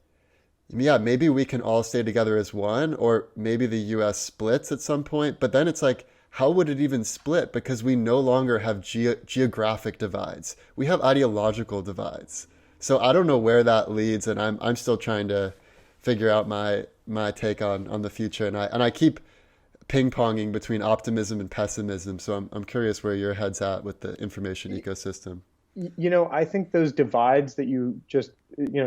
yeah, maybe we can all stay together as one, or maybe the US splits at some point. But then it's like, how would it even split? Because we no longer have geographic divides. We have ideological divides. So I don't know where that leads, and I'm still trying to figure out my take on the future. And I keep ping-ponging between optimism and pessimism. So I'm curious where your head's at with the information ecosystem. You know, I think those divides that you just,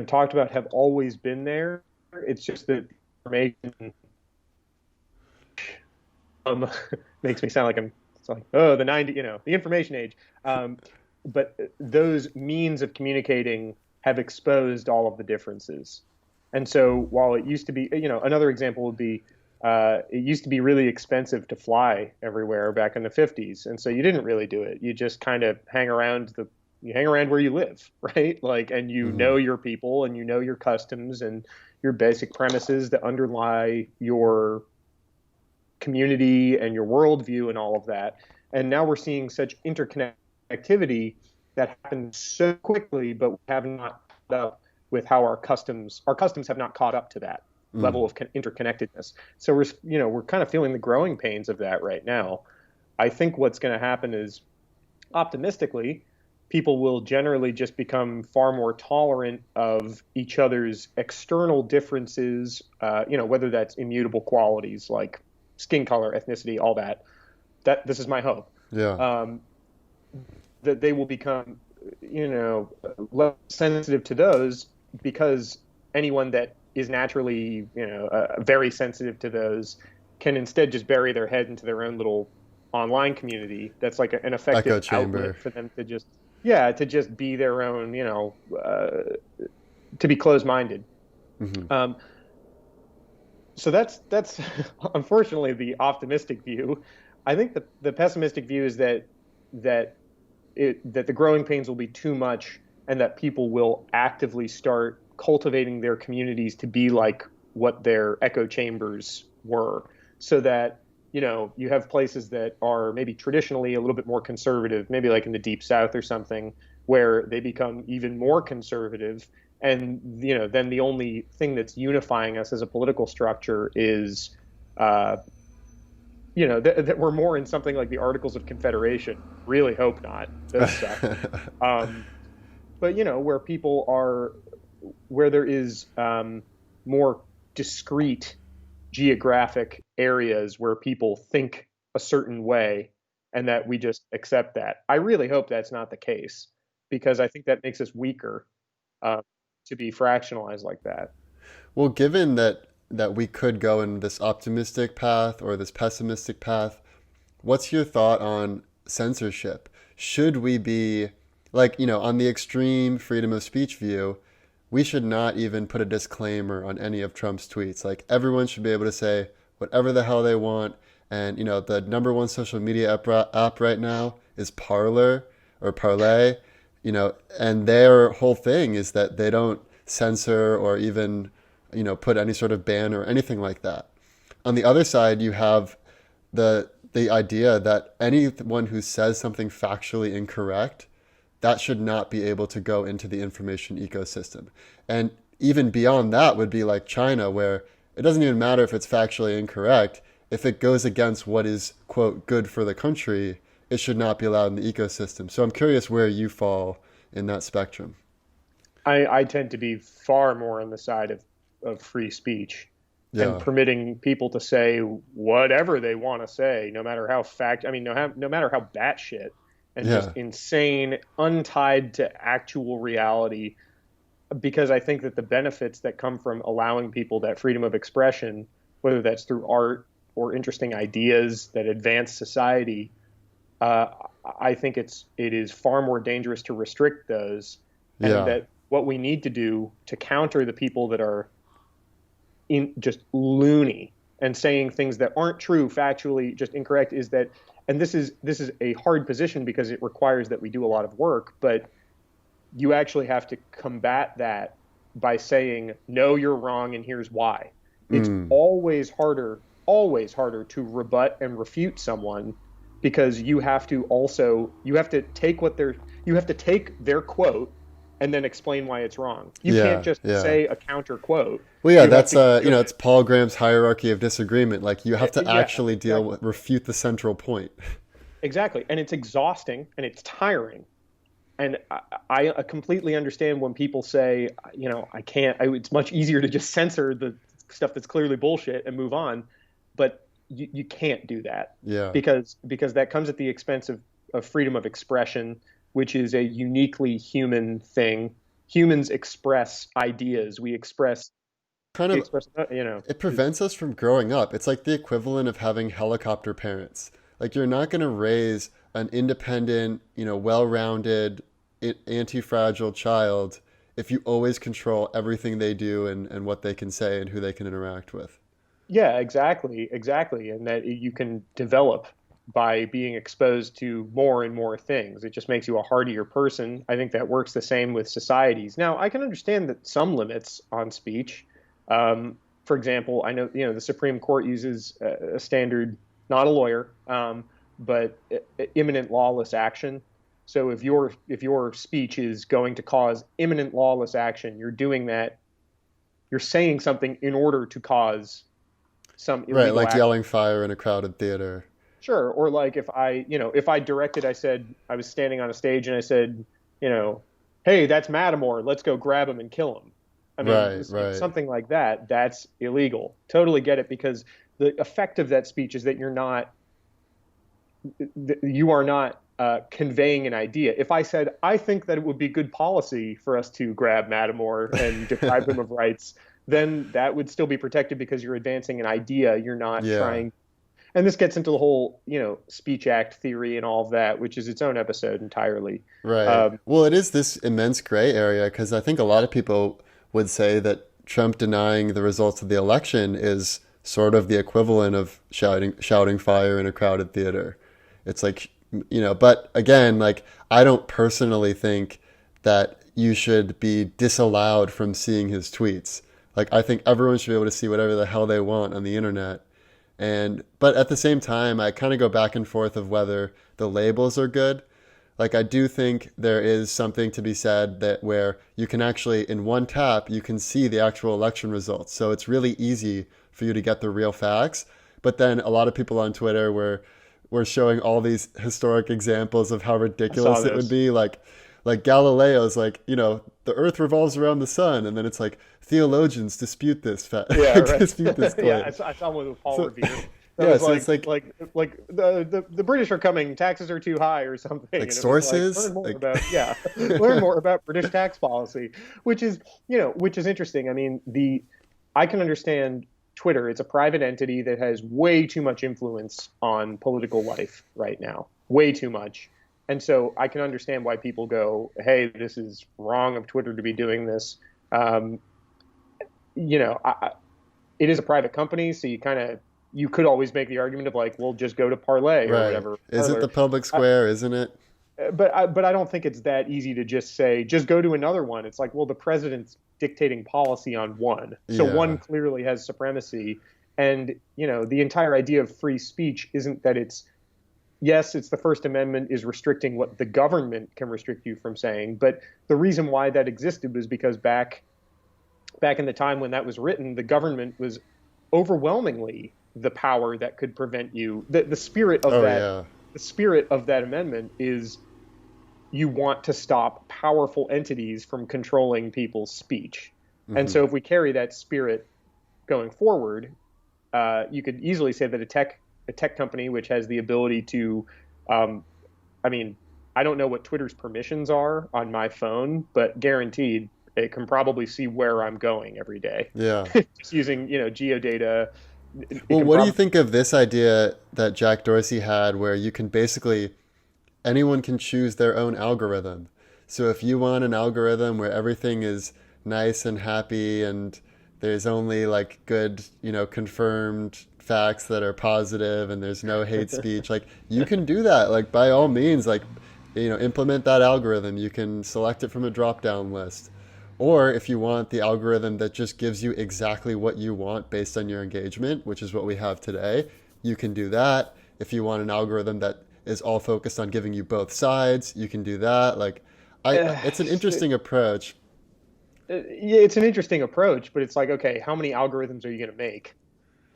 talked about have always been there. It's just that information makes me sound like it's like, oh, the 90, the information age. But those means of communicating have exposed all of the differences. And so while it used to be, another example would be, it used to be really expensive to fly everywhere back in the 50s. And so you didn't really do it. You just kind of you hang around where you live, right? Like, and you Mm-hmm. know your people and you know your customs and your basic premises that underlie your community and your worldview and all of that. And now we're seeing such interconnectivity that happens so quickly, but we have not caught up with how our customs have not caught up to that level of interconnectedness. So we're kind of feeling the growing pains of that right now. I think what's going to happen is, optimistically, people will generally just become far more tolerant of each other's external differences, whether that's immutable qualities like skin color, ethnicity, all that. This is my hope. Yeah. That they will become, less sensitive to those, because anyone that is naturally, very sensitive to those can instead just bury their head into their own little online community. That's like an effective Echo chamber. outlet for them to just be their own, to be closed-minded. Mm-hmm. So that's unfortunately the optimistic view. I think the pessimistic view is that the growing pains will be too much, and that people will actively start cultivating their communities to be like what their echo chambers were, so that you have places that are maybe traditionally a little bit more conservative, maybe like in the Deep South or something, where they become even more conservative. And, then the only thing that's unifying us as a political structure is, that we're more in something like the Articles of Confederation. Really hope not. Those suck. But, where people are, where there is more discrete geographic areas where people think a certain way, and that we just accept that. I really hope that's not the case, because I think that makes us weaker, to be fractionalized like that. Well, given that we could go in this optimistic path or this pessimistic path, what's your thought on censorship? Should we be like, on the extreme freedom of speech view, we should not even put a disclaimer on any of Trump's tweets. Like, everyone should be able to say whatever the hell they want. And, the number one social media app right now is Parler or Parlay. and their whole thing is that they don't censor or even, put any sort of ban or anything like that. On the other side, you have the idea that anyone who says something factually incorrect, that should not be able to go into the information ecosystem. And even beyond that would be like China, where it doesn't even matter if it's factually incorrect. If it goes against what is, quote, good for the country, it should not be allowed in the ecosystem. So I'm curious where you fall in that spectrum. I tend to be far more on the side of free speech and Yeah. permitting people to say whatever they want to say, no matter how no matter how batshit and just Yeah. insane, untied to actual reality. Because I think that the benefits that come from allowing people that freedom of expression, whether that's through art or interesting ideas that advance society, uh, I think it is far more dangerous to restrict those, and Yeah. that what we need to do to counter the people that are just loony and saying things that aren't true, factually just incorrect, is that, and this is a hard position because it requires that we do a lot of work, but you actually have to combat that by saying, no, you're wrong, and here's why. It's Mm. always harder to rebut and refute someone, because you have to take their quote and then explain why it's wrong. You can't Yeah. just Yeah. say a counter quote. Well, yeah, You have that's to it's Paul Graham's hierarchy of disagreement. Like you have to yeah, actually exactly. refute the central point. Exactly. And it's exhausting and it's tiring. And I completely understand when people say, I can't, it's much easier to just censor the stuff that's clearly bullshit and move on. But you can't do that, Yeah. because that comes at the expense of freedom of expression, which is a uniquely human thing. Humans express ideas. Kind We of express, it prevents us from growing up. It's like the equivalent of having helicopter parents. Like you're not going to raise an independent, well-rounded, anti-fragile child if you always control everything they do and what they can say and who they can interact with. yeah, exactly. And that you can develop by being exposed to more and more things. It just makes you a hardier person. I think that works the same with societies. Now, I can understand that some limits on speech. For example, I know, the Supreme Court uses a standard, not a lawyer, but imminent lawless action. So if your speech is going to cause imminent lawless action, you're doing that. You're saying something in order to cause some Right, illegal like act. yelling fire in a crowded theater. Sure. Or like if I directed, I said, I was standing on a stage and I said, you know, hey, that's Mattimore. Let's go grab him and kill him. I mean, Right, right. something like that, that's illegal. Totally get it, because the effect of that speech is that you are not conveying an idea. If I said, I think that it would be good policy for us to grab Mattimore and deprive him of rights, then that would still be protected because you're advancing an idea. You're not Yeah. trying. And this gets into the whole, speech act theory and all of that, which is its own episode entirely. Right. Um, Well, it is this immense gray area because I think a lot of people would say that Trump denying the results of the election is sort of the equivalent of shouting fire in a crowded theater. It's like, but again, like I don't personally think that you should be disallowed from seeing his tweets. Like I think everyone should be able to see whatever the hell they want on the internet. And but at the same time, I kind of go back and forth of whether the labels are good. Like I do think there is something to be said that where you can actually in one tap you can see the actual election results. So it's really easy for you to get the real facts. But then a lot of people on Twitter were showing all these historic examples of how I saw ridiculous it would this. be. Like Galileo's like, the earth revolves around the sun, and then it's like theologians dispute this Yeah, right. dispute this Yeah, claim. I saw one with Paul So Revere. That yeah, was so it's like the British are coming, taxes are too high or something, like and it was like sources, learn more like about yeah, learn more about British tax policy, which is interesting. I mean, I can understand Twitter. It's a private entity that has way too much influence on political life right now, way too much. And so I can understand why people go, "Hey, this is wrong of Twitter to be doing this." Um, it is a private company, so you could always make the argument of like, well, just go to Parlay or right. whatever, Is it Parler. the public Uh, square, isn't it? but I don't think it's that easy to just say, just go to another one. It's like, well, the president's dictating policy on one. So Yeah. one clearly has supremacy. And, the entire idea of free speech isn't that yes, it's the First Amendment is restricting what the government can restrict you from saying. But the reason why that existed was because back in the time when that was written, the government was overwhelmingly the power that could prevent you. Oh yeah. The spirit of that amendment is you want to stop powerful entities from controlling people's speech. And Hmm. so if we carry that spirit going forward, you could easily say that a tech company which has the ability to, I mean, I don't know what Twitter's permissions are on my phone, but guaranteed it can probably see where I'm going every day. Yeah. Just using, geodata. It Well, can what do you probably, think of this idea that Jack Dorsey had where you can basically anyone can choose their own algorithm. So if you want an algorithm where everything is nice and happy and there's only like good, confirmed facts that are positive and there's no hate speech, like you can do that. Like by all means, like implement that algorithm. You can select it from a drop-down list. Or if you want the algorithm that just gives you exactly what you want based on your engagement, which is what we have today, you can do that. If you want an algorithm that is all focused on giving you both sides, you can do that. Like, it's an interesting approach. yeah, it's an interesting approach, but it's like, okay, how many algorithms are you going to make?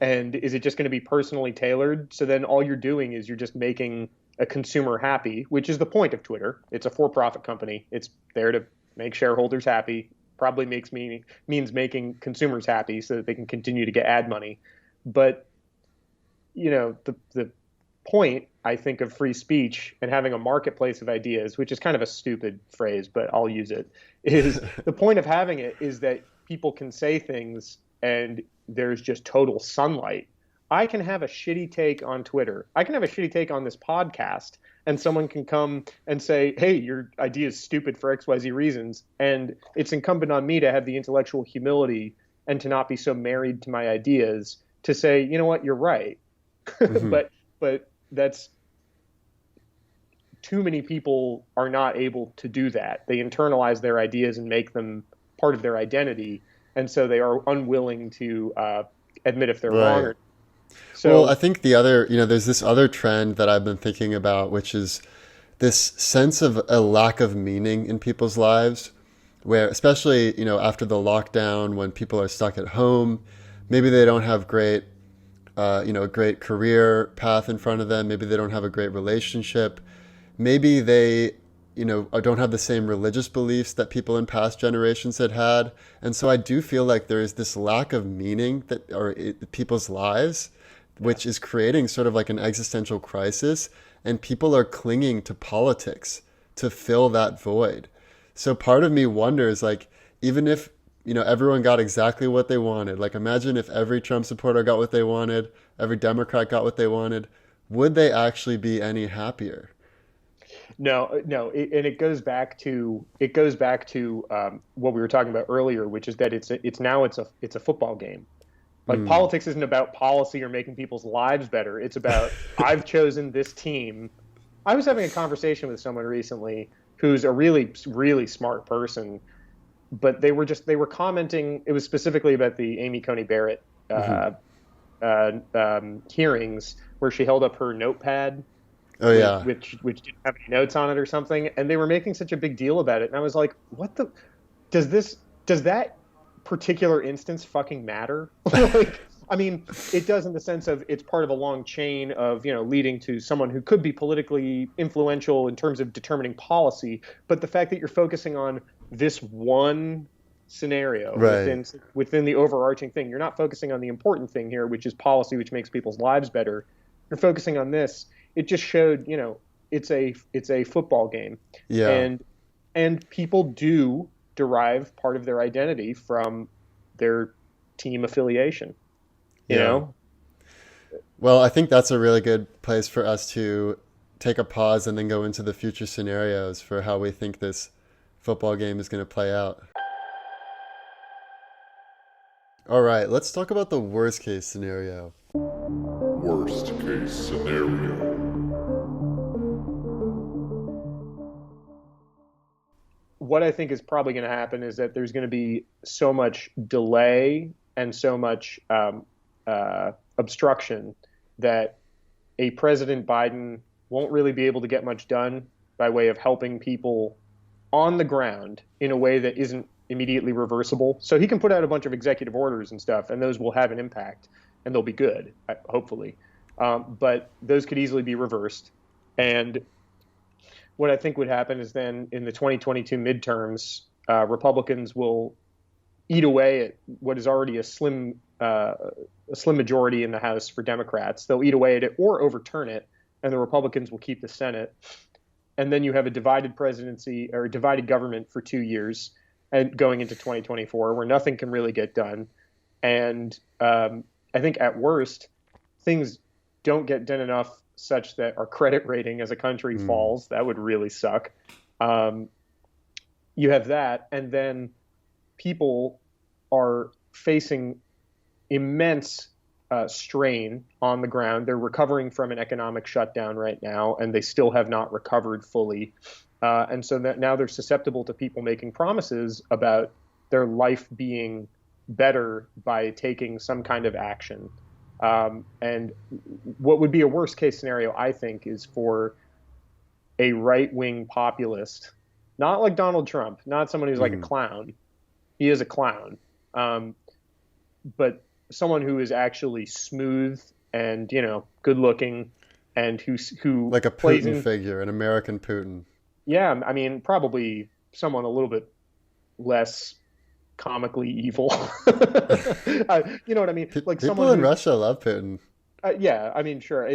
And is it just going to be personally tailored? So then all you're doing is you're just making a consumer happy, which is the point of Twitter. It's a for-profit company. It's there to make shareholders happy. Probably means making consumers happy so that they can continue to get ad money. But the point I think of free speech and having a marketplace of ideas, which is kind of a stupid phrase, but I'll use it, is the point of having it is that people can say things and there's just total sunlight. I can have a shitty take on Twitter. I can have a shitty take on this podcast, and someone can come and say, hey, your idea is stupid for XYZ reasons. And it's incumbent on me to have the intellectual humility and to not be so married to my ideas to say, you know what, you're right. Hmm. but that's too many people are not able to do that. They internalize their ideas and make them part of their identity, and so they are unwilling to admit if they're wrong. Right. Or Well, I so. think the other, there's this other trend that I've been thinking about, which is this sense of a lack of meaning in people's lives, where, especially, after the lockdown, when people are stuck at home, maybe they don't have a great career path in front of them. Maybe they don't have a great relationship. Maybe they, don't have the same religious beliefs that people in past generations had had. And so I do feel like there is this lack of meaning people's lives, Yeah. which is creating sort of like an existential crisis. And people are clinging to politics to fill that void. So part of me wonders, like, even if everyone got exactly what they wanted. Like, imagine if every Trump supporter got what they wanted, every Democrat got what they wanted. Would they actually be any happier? No, and it goes back to what we were talking about earlier, which is that it's a football game. Like Mm, politics isn't about policy or making people's lives better. It's about I've chosen this team. I was having a conversation with someone recently who's a really, really smart person, but they were commenting. It was specifically about the Amy Coney Barrett hmm. hearings where she held up her notepad Oh yeah. which didn't have any notes on it or something, and they were making such a big deal about it. And I was like, does this does that particular instance fucking matter? Like, I mean, it does in the sense of it's part of a long chain of, leading to someone who could be politically influential in terms of determining policy. But the fact that you're focusing on this one scenario Right. within the overarching thing, you're not focusing on the important thing here, which is policy, which makes people's lives better. You're focusing on this. It just showed, it's a football game, Yeah. and people do derive part of their identity from their team affiliation. You Yeah. know, Well, I think that's a really good place for us to take a pause and then go into the future scenarios for how we think this football game is going to play out. All right, let's talk about the worst case scenario. Worst case scenario. what I think is probably going to happen is that there's going to be so much delay and so much obstruction that a President Biden won't really be able to get much done by way of helping people on the ground in a way that isn't immediately reversible. So he can put out a bunch of executive orders and stuff, and those will have an impact, and they'll be good, hopefully. But those could easily be reversed. And what I think would happen is then in the 2022 midterms, Republicans will eat away at what is already a slim majority in the House for Democrats. They'll eat away at it or overturn it, and the Republicans will keep the Senate. And then you have a divided presidency or a divided government for 2 years and going into 2024 where nothing can really get done. And I think at worst, things don't get done enough such that our credit rating as a country falls. That would really suck. You have that, and then people are facing immense strain on the ground. They're recovering from an economic shutdown right now, and they still have not recovered fully. And so that now they're susceptible to people making promises about their life being better by taking some kind of action. And what would be a worst case scenario, I think, is for a right-wing populist, not like Donald Trump, not someone who's like a clown. He is a clown. But someone who is actually smooth and, good looking and who like a Putin figure, an American Putin. Yeah, I mean, probably someone a little bit less comically evil. You know what I mean? Like people in Russia love Putin. Yeah, I mean, sure.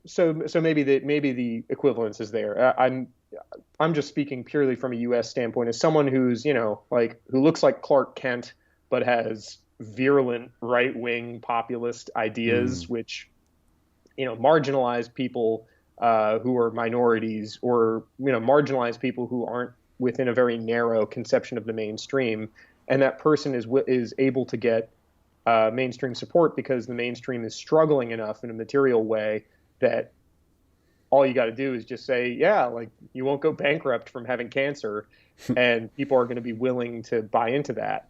So maybe the equivalence is there. I'm just speaking purely from a U.S. standpoint as someone who's who looks like Clark Kent but has virulent right-wing populist ideas, which marginalize people who are minorities, or marginalize people who aren't within a very narrow conception of the mainstream, and that person is able to get mainstream support because the mainstream is struggling enough in a material way that all you got to do is just say, yeah, like you won't go bankrupt from having cancer, and people are going to be willing to buy into that.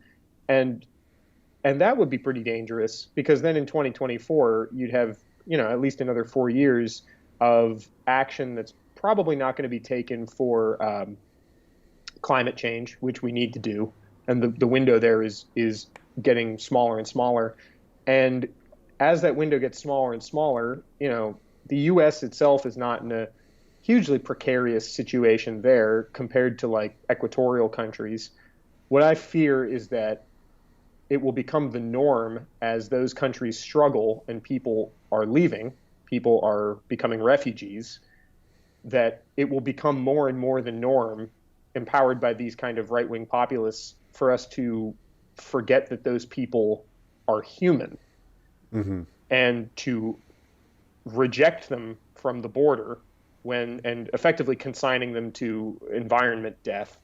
And that would be pretty dangerous, because then in 2024, you'd have, at least another 4 years of action that's probably not going to be taken for climate change, which we need to do. And the window there is getting smaller and smaller. And as that window gets smaller and smaller, the U.S. itself is not in a hugely precarious situation there compared to like equatorial countries. What I fear is that it will become the norm as those countries struggle and people are leaving, people are becoming refugees, that it will become more and more the norm, empowered by these kind of right-wing populists, for us to forget that those people are human and to reject them from the border and effectively consigning them to environment death,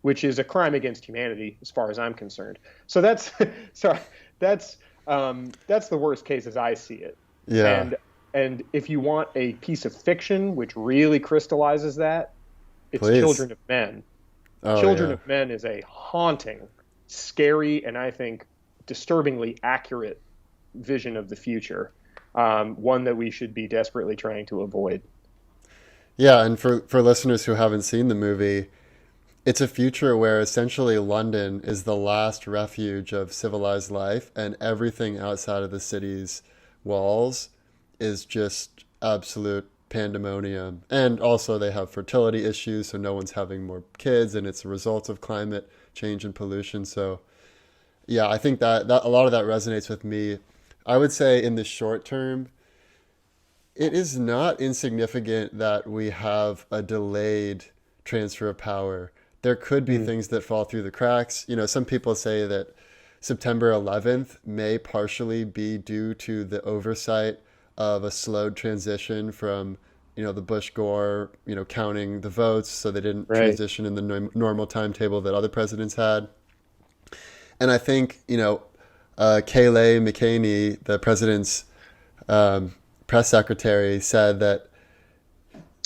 which is a crime against humanity as far as I'm concerned. So that's that's the worst case as I see it. Yeah. And if you want a piece of fiction which really crystallizes that, it's Please. Children of Men. Children of Men is a haunting, scary, and I think disturbingly accurate vision of the future. One that we should be desperately trying to avoid. Yeah, and for listeners who haven't seen the movie, it's a future where essentially London is the last refuge of civilized life, and everything outside of the city's walls is just absolute pandemonium. And also they have fertility issues, so no one's having more kids, and it's a result of climate change and pollution. So yeah, I think that a lot of that resonates with me. I would say in the short term, it is not insignificant that we have a delayed transfer of power. There could be things that fall through the cracks. Some people say that September 11th may partially be due to the oversight of a slowed transition from, the Bush-Gore, counting the votes, so they didn't transition in the normal timetable that other presidents had. And I think, Kayleigh McEnany, the president's press secretary, said that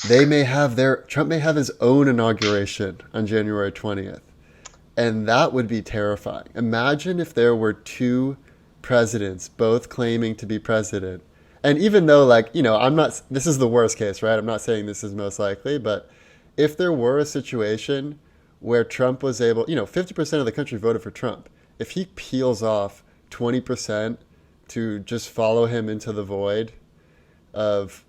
Trump may have his own inauguration on January 20th. And that would be terrifying. Imagine if there were two presidents both claiming to be president. And even though, like, this is the worst case, right? I'm not saying this is most likely, but if there were a situation where Trump was able, 50% of the country voted for Trump. If he peels off 20% to just follow him into the void of,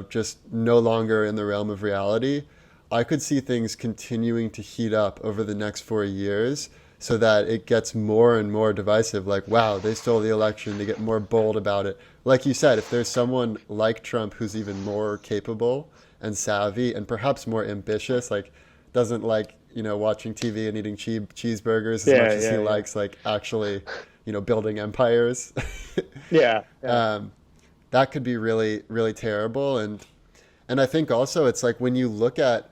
just no longer in the realm of reality, I could see things continuing to heat up over the next 4 years so that it gets more and more divisive. Like, wow, they stole the election. They get more bold about it. Like you said, if there's someone like Trump who's even more capable and savvy and perhaps more ambitious, like doesn't like, watching TV and eating cheeseburgers as much as he likes, like actually, building empires. Yeah. That could be really, really terrible. And I think also it's like when you look at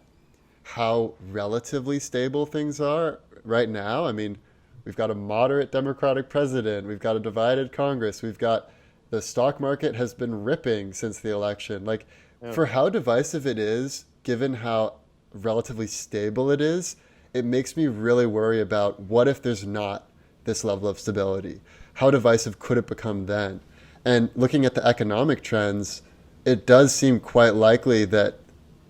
how relatively stable things are right now. I mean, we've got a moderate Democratic president. We've got a divided Congress. We've got the stock market has been ripping since the election. Like, for how divisive it is, given how relatively stable it is, it makes me really worry about what if there's not this level of stability? How divisive could it become then? And looking at the economic trends, it does seem quite likely that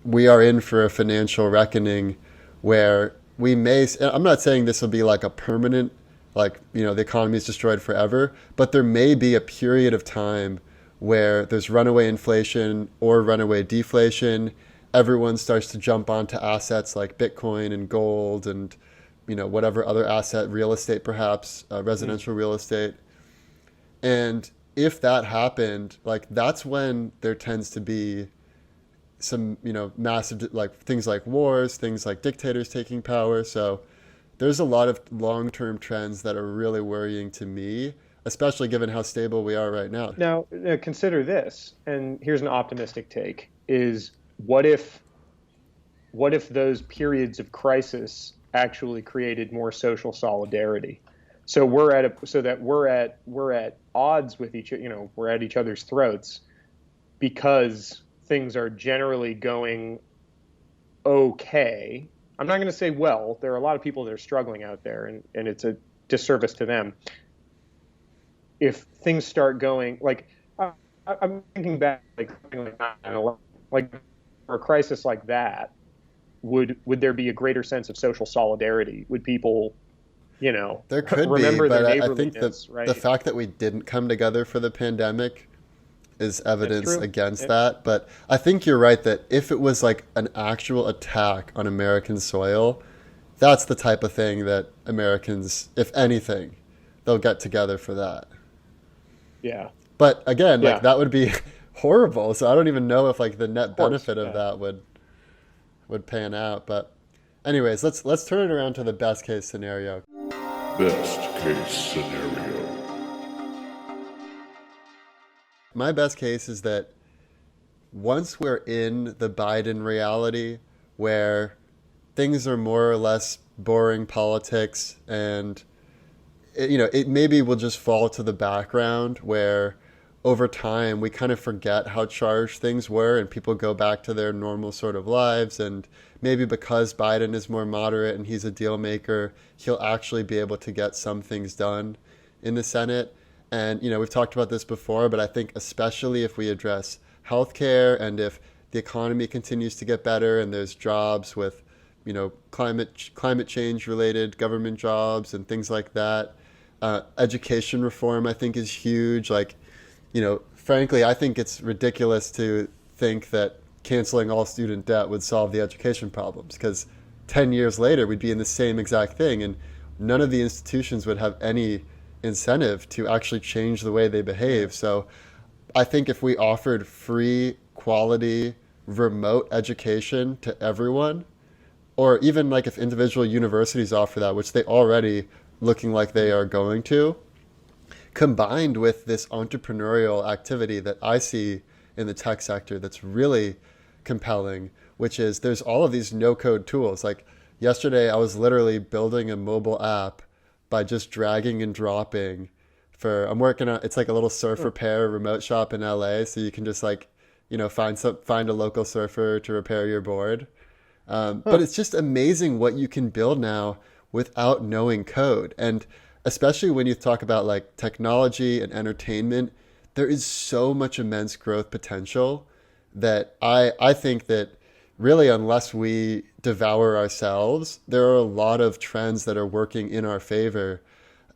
we are in for a financial reckoning where we may, I'm not saying this will be like a permanent, like, the economy is destroyed forever, but there may be a period of time where there's runaway inflation or runaway deflation. Everyone starts to jump onto assets like Bitcoin and gold and, whatever other asset, real estate perhaps, residential real estate. And if that happened, like that's when there tends to be some, massive, like things like wars, things like dictators taking power. So there's a lot of long-term trends that are really worrying to me, especially given how stable we are right now. Now, consider this, and here's an optimistic take, is what if those periods of crisis actually created more social solidarity? So we're at odds with we're at each other's throats because things are generally going okay. I'm not going to say well. There are a lot of people that are struggling out there, and it's a disservice to them. If things start going like, I'm thinking back like something like for a crisis like that, would there be a greater sense of social solidarity? Would people, there could remember be, but their I think right? the fact that we didn't come together for the pandemic is evidence against that. But I think you're right that if it was like an actual attack on American soil, that's the type of thing that Americans, if anything, they'll get together for that. Yeah. But again, like that would be horrible. So I don't even know if like the net benefit of that would pan out. But anyways, let's turn it around to the best case scenario. Best case scenario. My best case is that once we're in the Biden reality where things are more or less boring politics and it maybe will just fall to the background where over time we kind of forget how charged things were and people go back to their normal sort of lives, and maybe because Biden is more moderate and he's a deal maker, he'll actually be able to get some things done in the Senate. And, we've talked about this before, but I think especially if we address healthcare and if the economy continues to get better and there's jobs with, climate change related government jobs and things like that. Education reform, I think, is huge. Like, frankly, I think it's ridiculous to think that canceling all student debt would solve the education problems, because 10 years later we'd be in the same exact thing and none of the institutions would have any incentive to actually change the way they behave. So I think if we offered free, quality, remote education to everyone, or even like if individual universities offer that, which they already looking like they are going to, combined with this entrepreneurial activity that I see in the tech sector that's really compelling, which is there's all of these no-code tools. Like yesterday, I was literally building a mobile app by just dragging and dropping I'm working on, it's like a little surf repair remote shop in LA. So you can just like find a local surfer to repair your board. But it's just amazing what you can build now without knowing code. And especially when you talk about like technology and entertainment, there is so much immense growth potential that I think that really, unless we devour ourselves, there are a lot of trends that are working in our favor.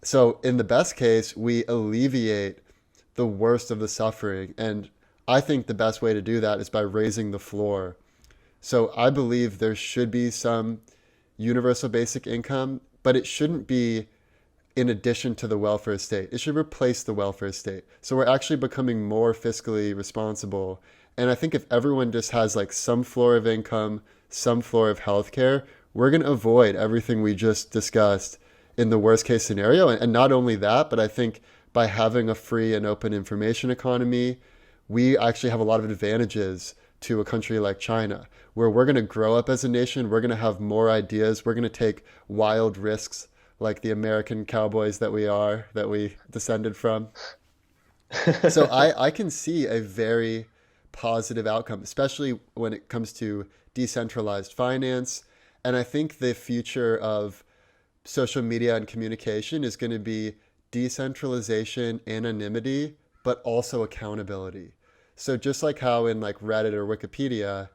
So in the best case, we alleviate the worst of the suffering. And I think the best way to do that is by raising the floor. So I believe there should be some universal basic income, but it shouldn't be in addition to the welfare state. It should replace the welfare state. So we're actually becoming more fiscally responsible. And I think if everyone just has like some floor of income, some floor of healthcare, we're going to avoid everything we just discussed in the worst case scenario. And not only that, but I think by having a free and open information economy, we actually have a lot of advantages to a country like China, where we're going to grow up as a nation. We're going to have more ideas. We're going to take wild risks like the American cowboys that we descended from. So I can see a very positive outcome, especially when it comes to decentralized finance. And I think the future of social media and communication is going to be decentralization, anonymity, but also accountability. So just like how in like Reddit or Wikipedia,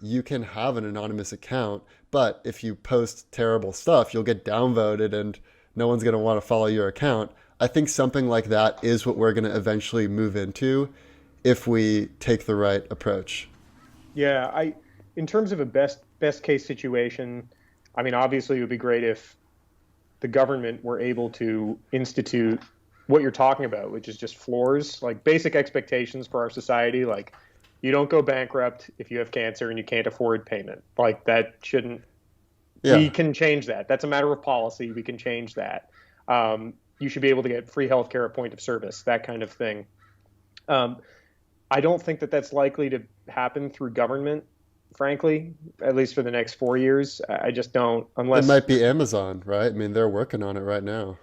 you can have an anonymous account, but if you post terrible stuff, you'll get downvoted and no one's going to want to follow your account. I think something like that is what we're going to eventually move into if we take the right approach. Yeah, in terms of a best case situation, I mean, obviously it would be great if the government were able to institute what you're talking about, which is just floors, like basic expectations for our society. Like, you don't go bankrupt if you have cancer and you can't afford payment. Like, that shouldn't. Yeah. We can change that. That's a matter of policy. We can change that. You should be able to get free healthcare at point of service, that kind of thing. I don't think that that's likely to happen through government, frankly, at least for the next 4 years. I just don't, unless. It might be Amazon, right? I mean, they're working on it right now.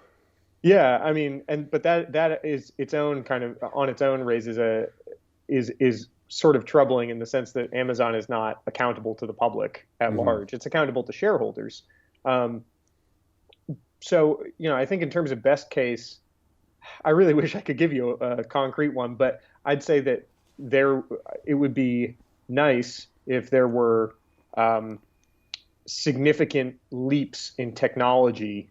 Yeah, I mean, but that is its own kind of on its own raises is sort of troubling in the sense that Amazon is not accountable to the public at large. It's accountable to shareholders. So, I think in terms of best case, I really wish I could give you a concrete one, but I'd say that it would be nice if there were significant leaps in technology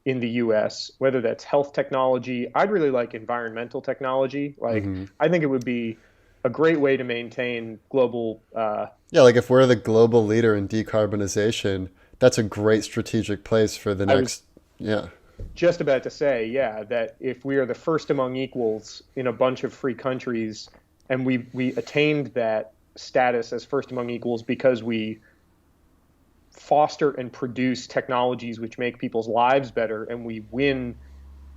in the US, whether that's health technology. I'd really like environmental technology. Like, I think it would be a great way to maintain global. Yeah, like if we're the global leader in decarbonization, that's a great strategic place for the next. Yeah. Just about to say, yeah, that if we are the first among equals in a bunch of free countries, and we attained that status as first among equals because we foster and produce technologies which make people's lives better, and we win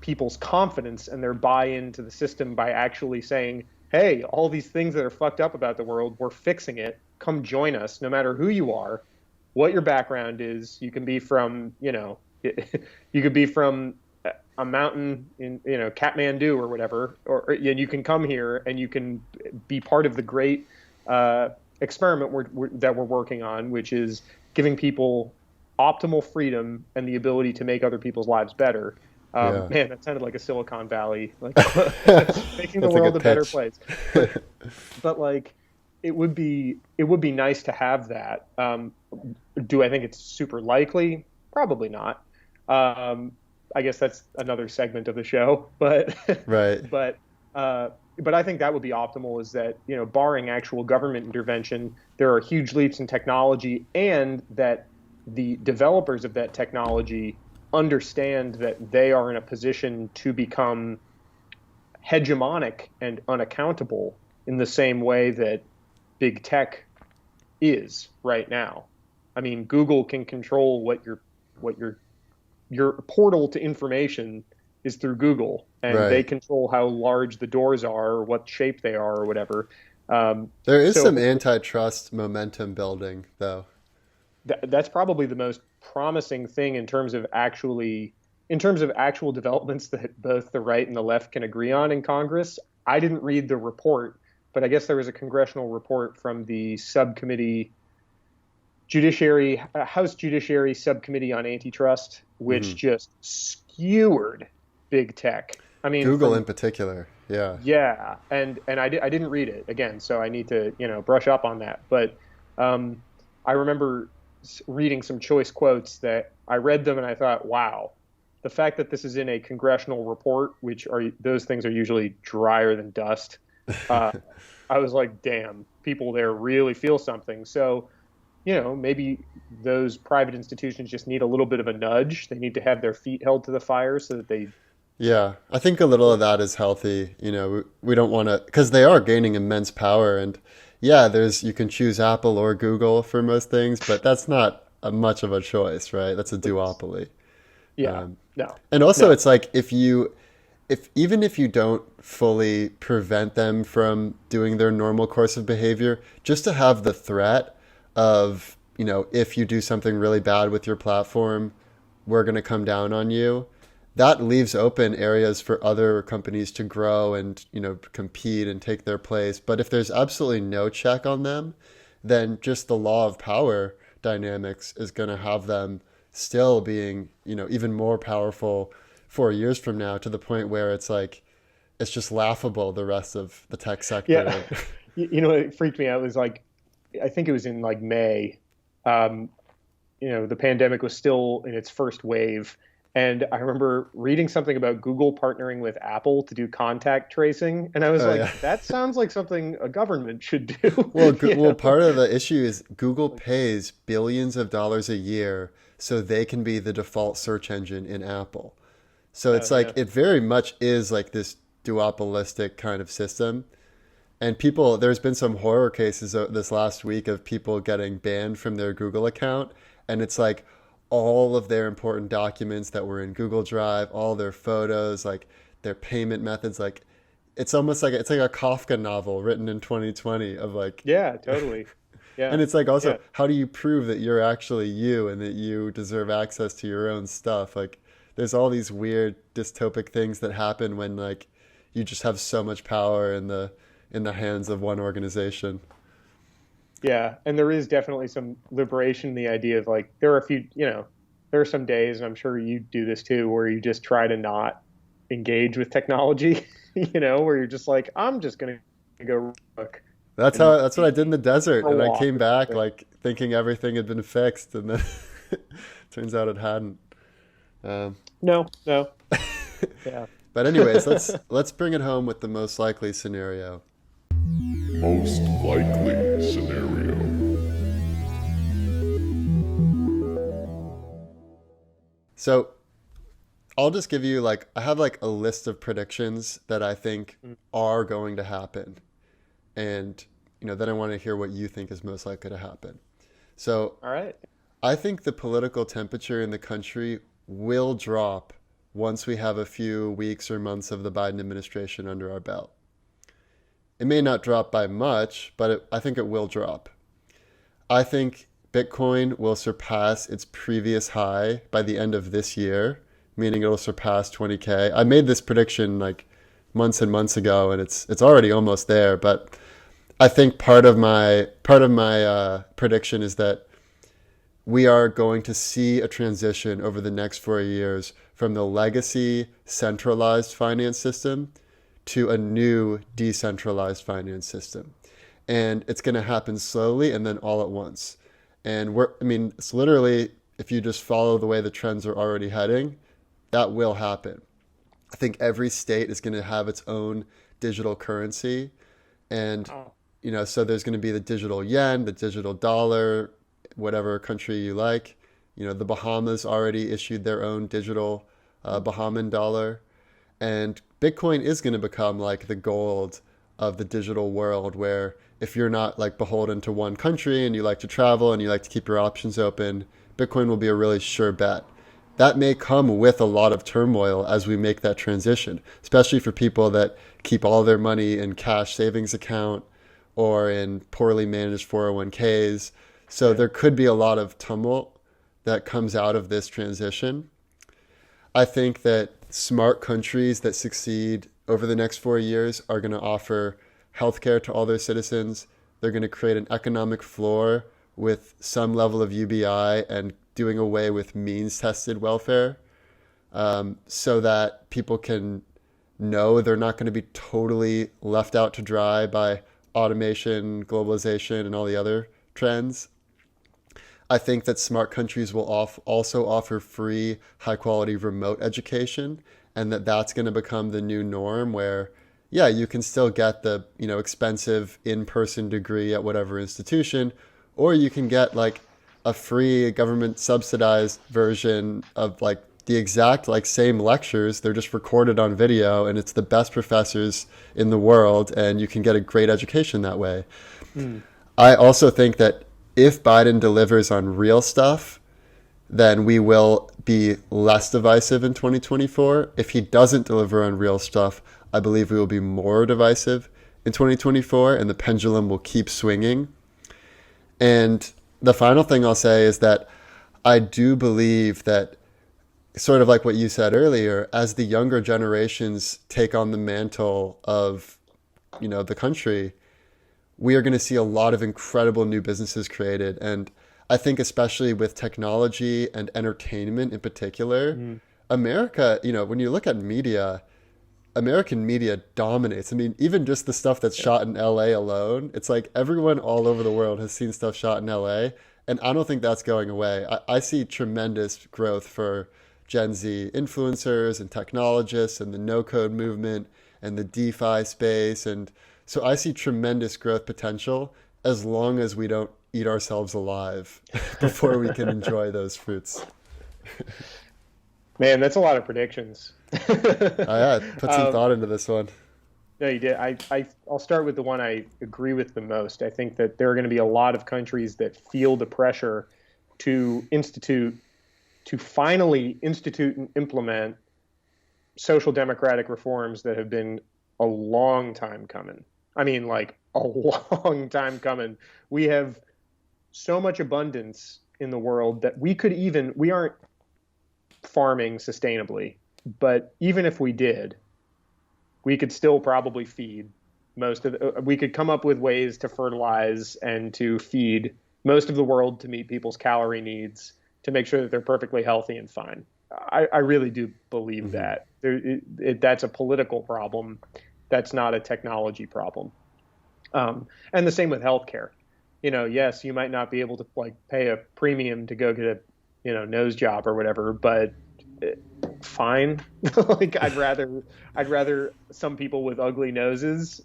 people's confidence and their buy-in to the system by actually saying, hey, all these things that are fucked up about the world, we're fixing it. Come join us, no matter who you are, what your background is. You can be from, you could be from a mountain in, Kathmandu or whatever, and you can come here and you can be part of the great experiment that we're working on, which is giving people optimal freedom and the ability to make other people's lives better. Man, that sounded like a Silicon Valley, like making the world a better place. But like, it would be nice to have that. Do I think it's super likely? Probably not. I guess that's another segment of the show, but right. But I think that would be optimal, is that, barring actual government intervention, there are huge leaps in technology, and that the developers of that technology understand that they are in a position to become hegemonic and unaccountable in the same way that big tech is right now. I mean, Google can control what your portal to information is through Google, and they control how large the doors are or what shape they are or whatever. There is some antitrust momentum building, though. That's probably the most promising thing in terms of actual developments that both the right and the left can agree on in Congress. I didn't read the report, but I guess there was a congressional report from the House Judiciary Subcommittee on Antitrust, which just skewered big tech. I mean, Google in particular. Yeah. yeah, and I didn't read it again, so I need to brush up on that. But I remember reading some choice quotes that I read them and I thought, wow, the fact that this is in a congressional report, those things are usually drier than dust. I was like, damn, people there really feel something. So, maybe those private institutions just need a little bit of a nudge. They need to have their feet held to the fire so that they. Yeah, I think a little of that is healthy. We don't want to, because they are gaining immense power. And yeah, you can choose Apple or Google for most things, but that's not much of a choice, right? That's a duopoly. Yeah, no. And also, No. it's like even if you don't fully prevent them from doing their normal course of behavior, just to have the threat of, if you do something really bad with your platform, we're going to come down on you. That leaves open areas for other companies to grow and, compete and take their place. But if there's absolutely no check on them, then just the law of power dynamics is going to have them still being, even more powerful 4 years from now, to the point where it's just laughable, the rest of the tech sector. Yeah. It freaked me out. It was I think it was in May. The pandemic was still in its first wave. And I remember reading something about Google partnering with Apple to do contact tracing. And I was that sounds like something a government should do. Well, part of the issue is Google pays billions of dollars a year so they can be the default search engine in Apple. So it's it very much is this duopolistic kind of system. And there's been some horror cases this last week of people getting banned from their Google account. And it's all of their important documents that were in Google Drive, all their photos, their payment methods, it's almost it's like a Kafka novel written in 2020 of Yeah, totally. Yeah. And it's also, how do you prove that you're actually you and that you deserve access to your own stuff? There's all these weird dystopic things that happen when you just have so much power in the hands of one organization. Yeah, and there is definitely some liberation in the idea of there are a few, there are some days, and I'm sure you do this too, where you just try to not engage with technology, where you're just I'm just going to go look. That's what I did in the desert, and I came back thinking everything had been fixed, and then turns out it hadn't. No. Yeah. But anyways, let's bring it home with the most likely scenario. Most likely scenario. So I'll just give you I have a list of predictions that I think are going to happen. And, then I want to hear what you think is most likely to happen. So all right. I think the political temperature in the country will drop once we have a few weeks or months of the Biden administration under our belt. It may not drop by much, but I think it will drop. I think Bitcoin will surpass its previous high by the end of this year, meaning it'll surpass 20K. I made this prediction months and months ago, and it's already almost there. But I think part of my prediction is that we are going to see a transition over the next 4 years from the legacy centralized finance system to a new decentralized finance system. And it's going to happen slowly and then all at once. And it's literally, if you just follow the way the trends are already heading, that will happen. I think every state is going to have its own digital currency. And, so there's going to be the digital yen, the digital dollar, whatever country you like. The Bahamas already issued their own digital Bahaman dollar. And Bitcoin is going to become the gold of the digital world, where if you're not beholden to one country and you like to travel and you like to keep your options open, Bitcoin will be a really sure bet. That may come with a lot of turmoil as we make that transition, especially for people that keep all their money in cash savings account or in poorly managed 401ks. So there could be a lot of tumult that comes out of this transition. I think that smart countries that succeed over the next 4 years are going to offer healthcare to all their citizens. They're going to create an economic floor with some level of UBI and doing away with means-tested welfare, so that people can know they're not going to be totally left out to dry by automation, globalization, and all the other trends. I think that smart countries will also offer free, high-quality remote education, and that's going to become the new norm where, yeah, you can still get the, expensive in-person degree at whatever institution, or you can get like a free government subsidized version of like the exact like same lectures. They're just recorded on video, and it's the best professors in the world, and you can get a great education that way. I also think that if Biden delivers on real stuff, then we will be less divisive in 2024. If he doesn't deliver on real stuff, I believe we will be more divisive in 2024, and the pendulum will keep swinging. And the final thing I'll say is that I do believe that, sort of like what you said earlier, as the younger generations take on the mantle of, the country, we are going to see a lot of incredible new businesses created. And I think especially with technology and entertainment in particular, America, when you look at media, American media dominates. I mean, even just the stuff that's shot in LA alone, it's like everyone all over the world has seen stuff shot in LA. And I don't think that's going away. I see tremendous growth for Gen Z influencers and technologists and the no-code movement and the DeFi space. And so I see tremendous growth potential as long as we don't eat ourselves alive before we can enjoy those fruits. Man, that's a lot of predictions. Put some thought into this one. No, you did. I'll start with the one I agree with the most. I think that there are going to be a lot of countries that feel the pressure to finally institute and implement social democratic reforms that have been a long time coming. I mean, like a long time coming. We have so much abundance in the world that we aren't farming sustainably, but even if we did, we could still probably feed we could come up with ways to fertilize and to feed most of the world to meet people's calorie needs, to make sure that they're perfectly healthy and fine. I really do believe that. That's a political problem. That's not a technology problem. And the same with healthcare. Yes, you might not be able to like pay a premium to go get a nose job or whatever, but fine. Like I'd rather some people with ugly noses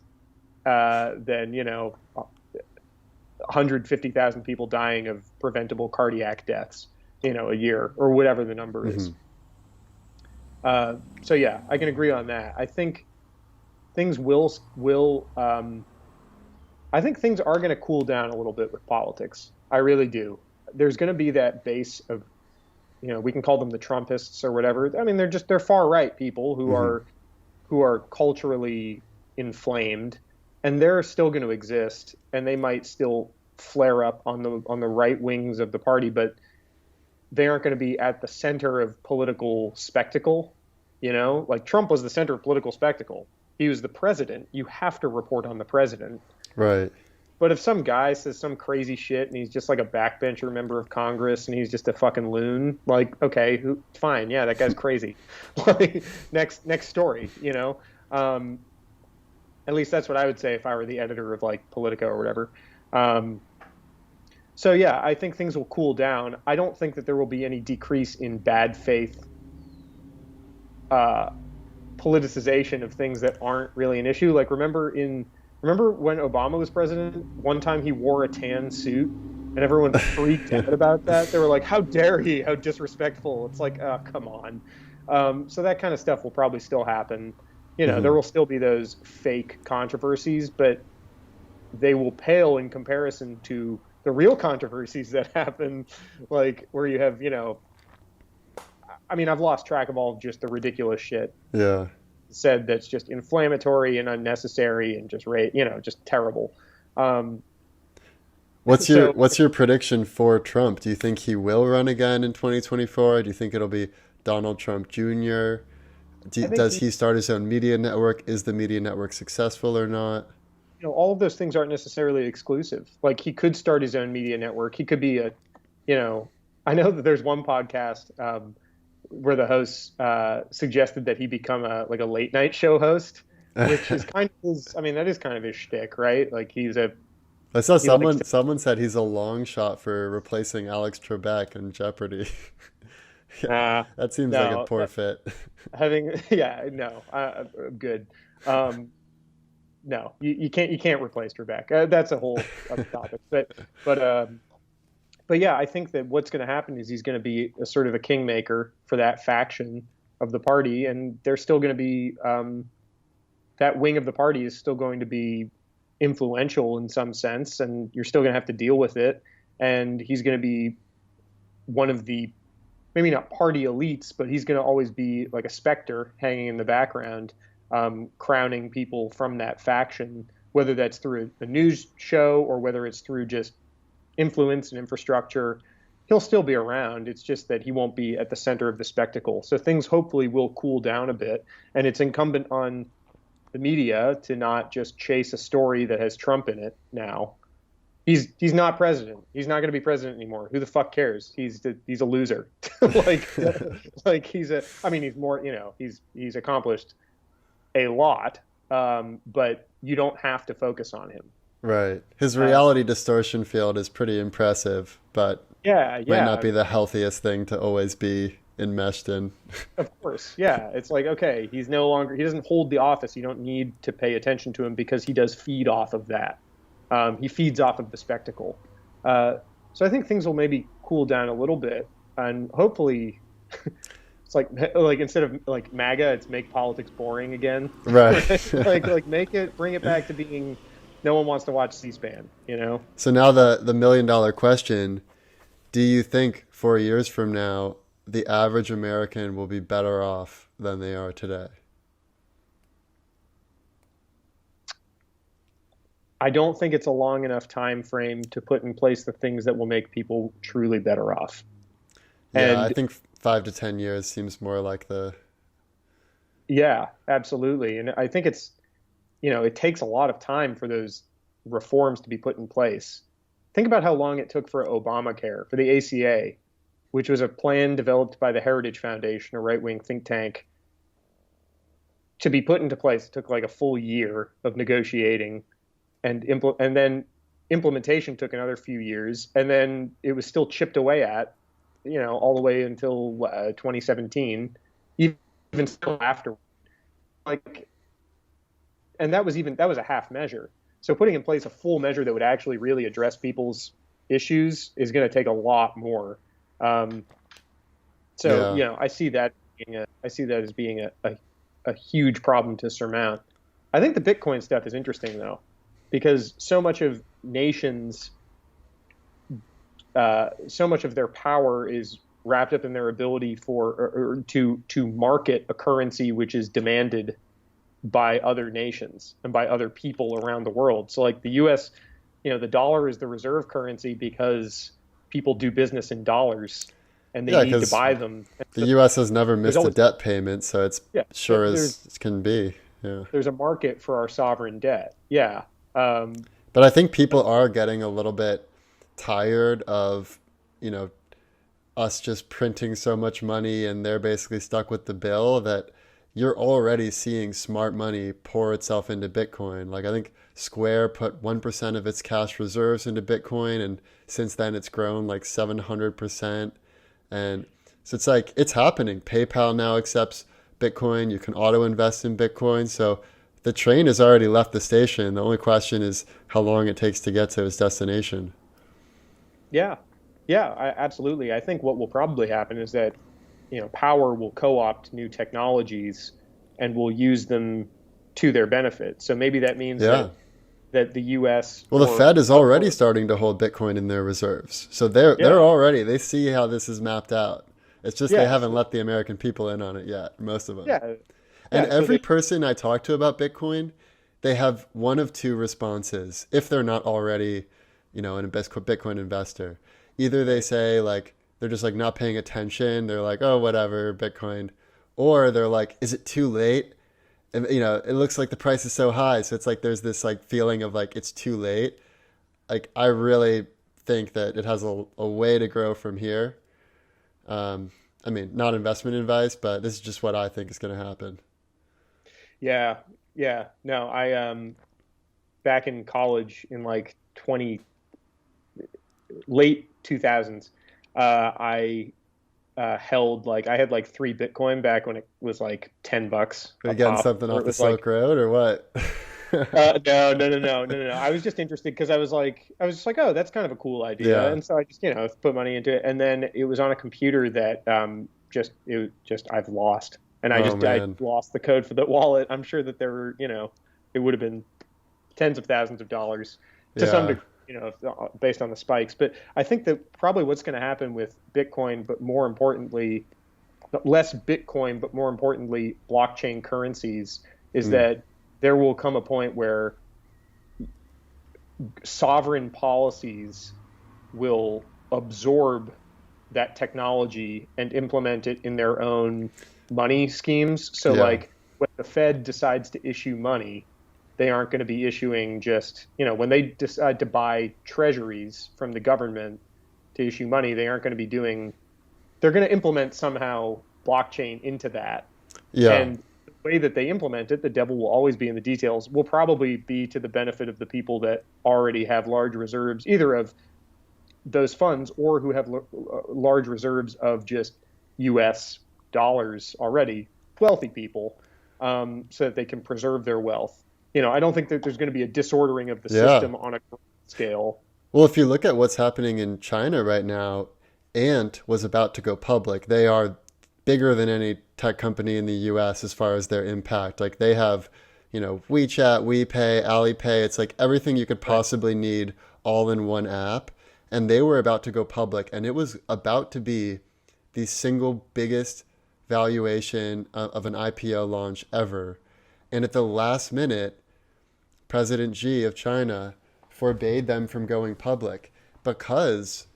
than 150,000 people dying of preventable cardiac deaths a year or whatever the number is. So yeah, I can agree on that. I think things I think things are going to cool down a little bit with politics. I really do. There's going to be that base of, we can call them the Trumpists or whatever. I mean, they're far right people who are culturally inflamed, and they're still going to exist, and they might still flare up on the right wings of the party, but they aren't going to be at the center of political spectacle. Like Trump was the center of political spectacle. He was the president. You have to report on the president. Right. But if some guy says some crazy shit and he's just like a backbencher member of Congress and he's just a fucking loon, like, okay, fine. Yeah, that guy's crazy. Like, next story, At least that's what I would say if I were the editor of like Politico or whatever. So yeah, I think things will cool down. I don't think that there will be any decrease in bad faith politicization of things that aren't really an issue. Like remember when Obama was president, one time he wore a tan suit and everyone freaked out about that. They were like, how dare he? How disrespectful. It's like, oh, come on. So that kind of stuff will probably still happen. There will still be those fake controversies, but they will pale in comparison to the real controversies that happen, like where you have, I mean, I've lost track of all of just the ridiculous shit. Yeah. Said that's just inflammatory and unnecessary and just just terrible. What's your prediction for Trump? Do you think he will run again in 2024? Do you think it'll be Donald Trump Jr.? Does he start his own media network? Is the media network successful or not? all of those things aren't necessarily exclusive. Like he could start his own media network. He could be you know, I know that there's one podcast where the host suggested that he become a late night show host, which is kind of his. I mean, that is kind of his shtick, right? Like I saw he likes someone said he's a long shot for replacing Alex Trebek in Jeopardy. to. That seems like a No, poor fit. having yeah, no, I'm good. No, you can't replace Trebek. That's a whole other topic. But but yeah, I think that what's going to happen is he's going to be a sort of a kingmaker for that faction of the party, and they're still going to be that wing of the party is still going to be influential in some sense, and you're still going to have to deal with it. And he's going to be one of the maybe not party elites, but he's going to always be like a specter hanging in the background, crowning people from that faction, whether that's through a news show or whether it's through just influence and infrastructure. He'll still be around. It's just that he won't be at the center of the spectacle. So things hopefully will cool down a bit. And it's incumbent on the media to not just chase a story that has Trump in it now. He's not president. He's not going to be president anymore. Who the fuck cares? He's a loser. like he's I mean, he's more, he's accomplished a lot, but you don't have to focus on him. Right. His reality distortion field is pretty impressive, but Yeah, might yeah. not be the healthiest thing to always be enmeshed in. Of course, yeah. It's like, okay, he doesn't hold the office. You don't need to pay attention to him because he does feed off of that. He feeds off of the spectacle. So I think things will maybe cool down a little bit, and hopefully, it's like instead of like MAGA, it's make politics boring again. Right. like bring it back to being. No one wants to watch C-SPAN, So now the $1 million question, do you think 4 years from now, the average American will be better off than they are today? I don't think it's a long enough time frame to put in place the things that will make people truly better off. Yeah, And I think 5 to 10 years seems more like the... yeah, absolutely. And I think it's, it takes a lot of time for those reforms to be put in place. Think about how long it took for Obamacare, for the ACA, which was a plan developed by the Heritage Foundation, a right-wing think tank, to be put into place. It took like a full year of negotiating, and then implementation took another few years, and then it was still chipped away at, all the way until 2017, even still after. And that was a half measure. So putting in place a full measure that would actually really address people's issues is going to take a lot more. I see that as being a huge problem to surmount. I think the Bitcoin stuff is interesting though, because so much of nations, so much of their power is wrapped up in their ability to market a currency which is demanded by other nations and by other people around the world. So like the US, the dollar is the reserve currency because people do business in dollars and they need to buy them. The US has never missed a debt payment, so it's sure as it can be. Yeah. There's a market for our sovereign debt. Yeah. But I think people are getting a little bit tired of, us just printing so much money and they're basically stuck with the bill that you're already seeing smart money pour itself into Bitcoin. Like I think Square put 1% of its cash reserves into Bitcoin, and since then it's grown like 700%. And so it's like, it's happening. PayPal now accepts Bitcoin. You can auto invest in Bitcoin. So the train has already left the station. The only question is how long it takes to get to its destination. Yeah. Yeah, absolutely. I think what will probably happen is that power will co-opt new technologies and will use them to their benefit. So maybe that means that the U.S. Well, the Fed is already starting to hold Bitcoin in their reserves. So they're they see how this is mapped out. It's just they haven't let the American people in on it yet, most of them. Yeah. And every person I talk to about Bitcoin, they have one of two responses, if they're not already, an Bitcoin investor. Either they say like, they're just like not paying attention. They're like, oh, whatever, Bitcoin. Or they're like, is it too late? and you know, it looks like the price is so high, so it's like there's this like feeling of like it's too late. Like I really think that it has a way to grow from here. I mean, not investment advice, but this is just what I think is going to happen. Yeah, yeah. No, I back in college in like 20 late 2000s, I held like I had like 3 Bitcoin back when it was like $10 Are a you getting pop. something Or off it the was Silk like Road or what? no, no, no, no, no, no, no. I was just interested because I was just like, oh, that's kind of a cool idea, Yeah. and so I just put money into it, and then it was on a computer that I've lost, and Oh I man. lost the code for the wallet. I'm sure that there were it would have been tens of thousands of dollars to some Yeah. degree, based on the spikes. But I think that probably what's going to happen with Bitcoin, but more importantly, less Bitcoin, but more importantly, blockchain currencies, is Mm. that there will come a point where sovereign policies will absorb that technology and implement it in their own money schemes. So, Yeah. like when the Fed decides to issue money, they aren't going to be issuing just, when they decide to buy treasuries from the government to issue money, they aren't going to be doing, they're going to implement somehow blockchain into that. Yeah. And the way that they implement it, the devil will always be in the details, will probably be to the benefit of the people that already have large reserves, either of those funds or who have large reserves of just US dollars already, wealthy people, so that they can preserve their wealth. I don't think that there's going to be a disordering of the Yeah. system on a grand scale. Well, if you look at what's happening in China right now, Ant was about to go public. They are bigger than any tech company in the US as far as their impact. Like they have, WeChat, WePay, Alipay. It's like everything you could Right. possibly need all in one app. And they were about to go public, and it was about to be the single biggest valuation of an IPO launch ever. And at the last minute, President Xi of China forbade them from going public because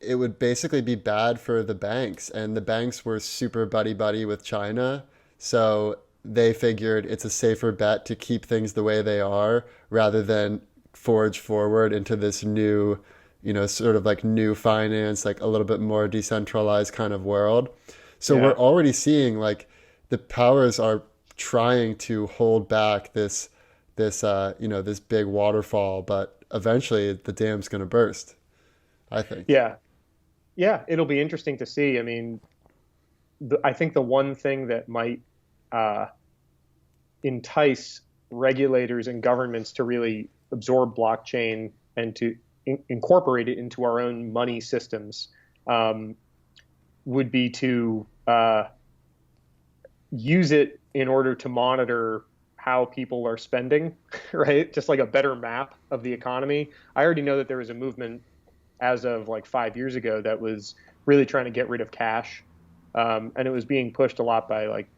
it would basically be bad for the banks. And the banks were super buddy buddy with China. So they figured it's a safer bet to keep things the way they are rather than forge forward into this new, sort of like new finance, like a little bit more decentralized kind of world. So we're Yeah. already seeing like the powers are trying to hold back this big waterfall, but eventually the dam's going to burst, I think. Yeah. Yeah. It'll be interesting to see. I mean, I think the one thing that might uh, entice regulators and governments to really absorb blockchain and to incorporate it into our own money systems um, would be to use it in order to monitor how people are spending, right? Just like a better map of the economy. I already know that there was a movement as of like 5 years ago that was really trying to get rid of cash. And it was being pushed a lot by like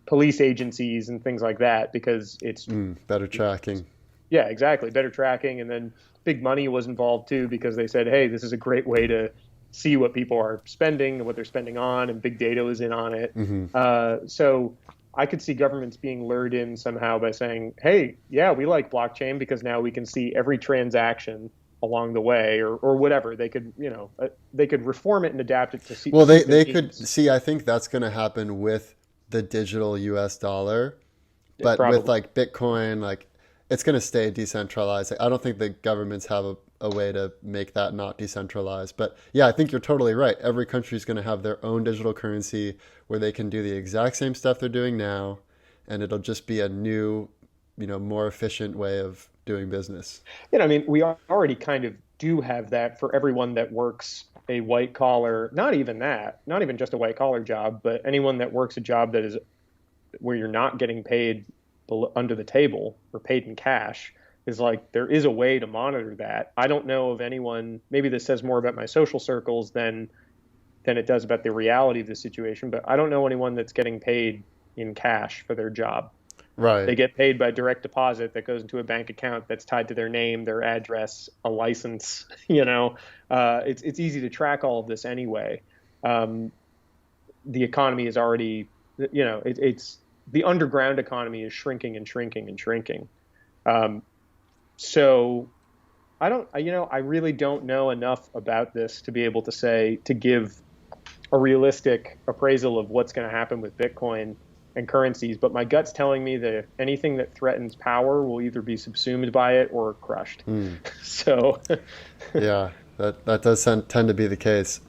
police agencies and things like that because it's, Better tracking. yeah, exactly. Better tracking. And then big money was involved too because they said, hey, this is a great way to see what people are spending and what they're spending on, and big data was in on it. So I could see governments being lured in somehow by saying, hey, yeah, we like blockchain because now we can see every transaction along the way, or whatever. They could, they could reform it and adapt it to Well, suit their they could needs. see, I think that's going to happen with the digital US dollar, but with Probably. like Bitcoin, like it's going to stay decentralized. Like, I don't think the governments have a way to make that not decentralized. But yeah, I think you're totally right. Every country is going to have their own digital currency where they can do the exact same stuff they're doing now, and it'll just be a new, more efficient way of doing business. I mean, we already kind of do have that for everyone that works a white collar, not even that, not even just a white collar job, but anyone that works a job that is where you're not getting paid under the table or paid in cash. Is like there is a way to monitor that. I don't know of anyone. Maybe this says more about my social circles than it does about the reality of the situation. But I don't know anyone that's getting paid in cash for their job. Right. They get paid by direct deposit that goes into a bank account that's tied to their name, their address, a license. It's easy to track all of this anyway. The economy is already, it's the underground economy is shrinking and shrinking and shrinking. Um, so I really don't know enough about this to be able to say, to give a realistic appraisal of what's going to happen with Bitcoin and currencies. But my gut's telling me that anything that threatens power will either be subsumed by it or crushed. So, Yeah, that does tend to be the case.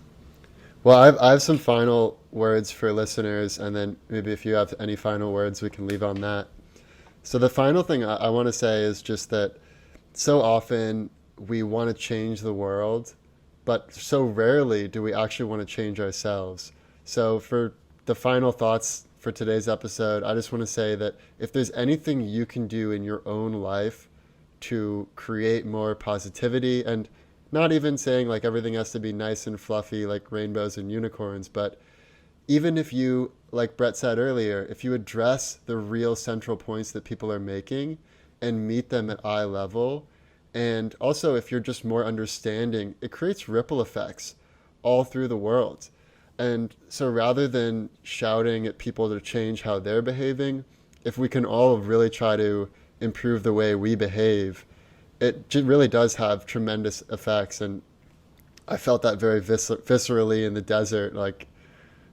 Well, I have some final words for listeners, and then maybe if you have any final words, we can leave on that. So the final thing I want to say is just that so often we want to change the world, but so rarely do we actually want to change ourselves. So for the final thoughts for today's episode, I just want to say that if there's anything you can do in your own life to create more positivity, and not even saying like everything has to be nice and fluffy like rainbows and unicorns, but even if you, like Brett said earlier, if you address the real central points that people are making and meet them at eye level, and also if you're just more understanding, it creates ripple effects all through the world. And so rather than shouting at people to change how they're behaving, if we can all really try to improve the way we behave, it really does have tremendous effects. And I felt that very viscerally in the desert, like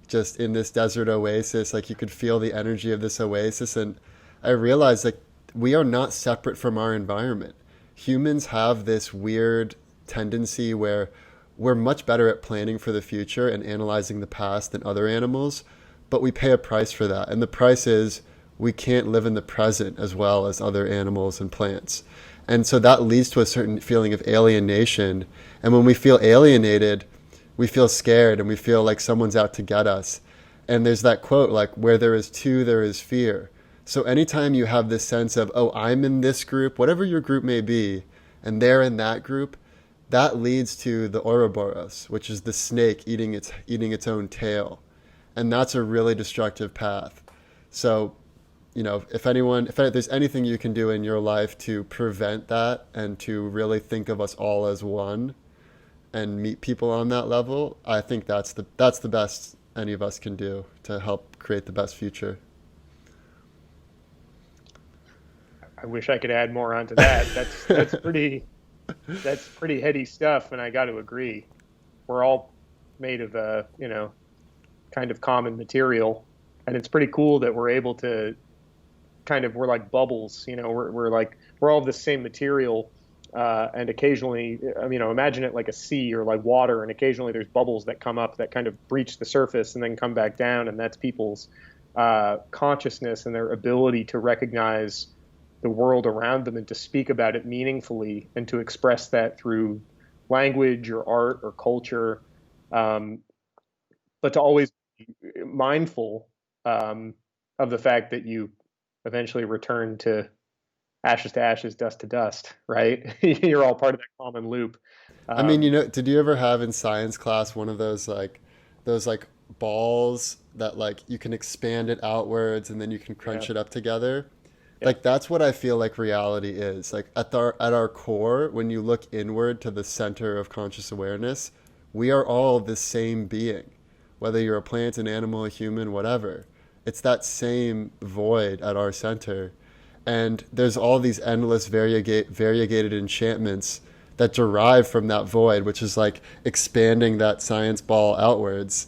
just in this desert oasis, like you could feel the energy of this oasis. And I realized that we are not separate from our environment. Humans have this weird tendency where we're much better at planning for the future and analyzing the past than other animals, but we pay a price for that. And the price is we can't live in the present as well as other animals and plants. And so that leads to a certain feeling of alienation. And when we feel alienated, we feel scared and we feel like someone's out to get us. And there's that quote, like, where there is two, there is fear. So anytime you have this sense of, oh, I'm in this group, whatever your group may be, and they're in that group, that leads to the Ouroboros, which is the snake eating its own tail. And that's a really destructive path. So, if there's anything you can do in your life to prevent that and to really think of us all as one and meet people on that level, I think that's the best any of us can do to help create the best future. I wish I could add more onto that. That's pretty heady stuff, and I got to agree. We're all made of kind of common material, and it's pretty cool that we're able to we're like bubbles. We're all the same material, and occasionally, imagine it like a sea or like water, and occasionally there's bubbles that come up that kind of breach the surface and then come back down, and that's people's consciousness and their ability to recognize the world around them and to speak about it meaningfully and to express that through language or art or culture, but to always be mindful of the fact that you eventually return to ashes, dust to dust, right? You're all part of that common loop. I mean, did you ever have in science class one of those balls that like you can expand it outwards and then you can crunch it up together? Like that's what I feel like reality is. Like at our core, when you look inward to the center of conscious awareness, we are all the same being. Whether you're a plant, an animal, a human, whatever. It's that same void at our center. And there's all these endless variegated enchantments that derive from that void, which is like expanding that science ball outwards.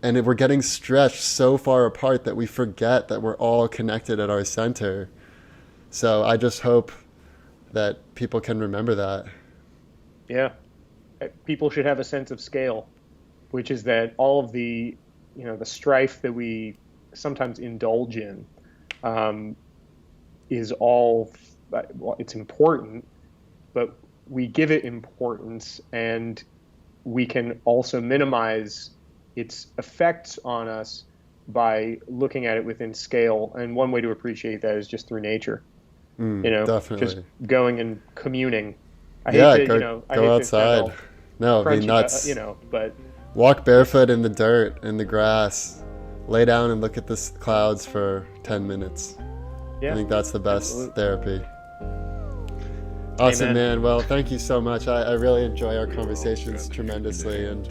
And we're getting stretched so far apart that we forget that we're all connected at our center. So I just hope that people can remember that. Yeah. People should have a sense of scale, which is that all of the strife that we sometimes indulge in is all, well, it's important, but we give it importance, and we can also minimize its effects on us by looking at it within scale. And one way to appreciate that is just through nature. Definitely. Just going and communing. I hate go outside. No, I mean that's but walk barefoot in the dirt, in the grass, lay down and look at the clouds for 10 minutes. Yeah, I think that's the best therapy. Awesome, man. Well, thank you so much. I really enjoy our conversations tremendously, and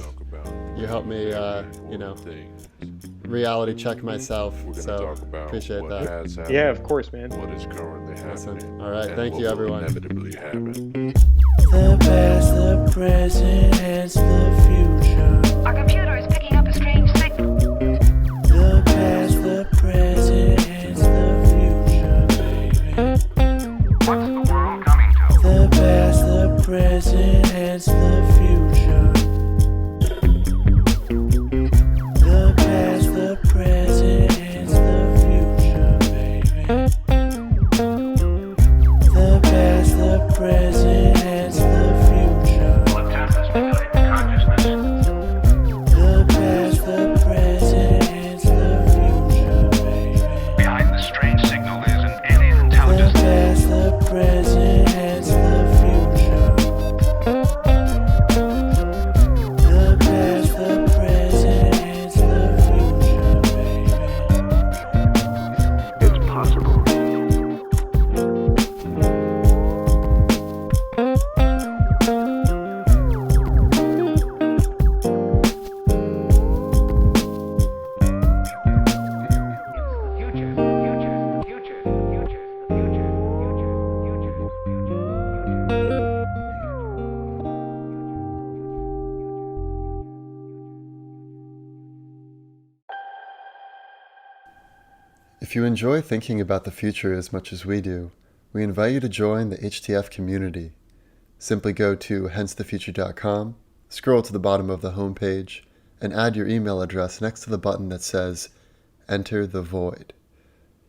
you help me, reality check myself. We're gonna So talk about appreciate what that. has happened, Yeah, of course, man. what is currently Awesome. happening, All right, and thank what you, will everyone. inevitably happen. The past, the present, and the future. Our computer is picking up a strange signal. The past, the present, and the future, baby. What's the world coming to? The past, the present, and the future. The past, the present, and the future, baby. The past, the present, and the future. Will attempt to stimulate consciousness. The past, the present, and the future, baby. Behind the strange signal is an alien The intelligence. past, the present, and the future. The past, the present, and the future, baby. It's possible. If you enjoy thinking about the future as much as we do, we invite you to join the HTF community. Simply go to hencethefuture.com, scroll to the bottom of the homepage, and add your email address next to the button that says Enter the Void.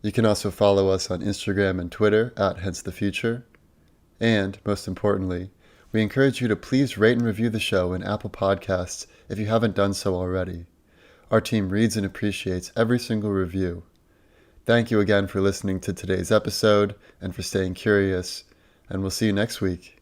You can also follow us on Instagram and Twitter at hencethefuture. And, most importantly, we encourage you to please rate and review the show in Apple Podcasts if you haven't done so already. Our team reads and appreciates every single review. Thank you again for listening to today's episode and for staying curious, and we'll see you next week.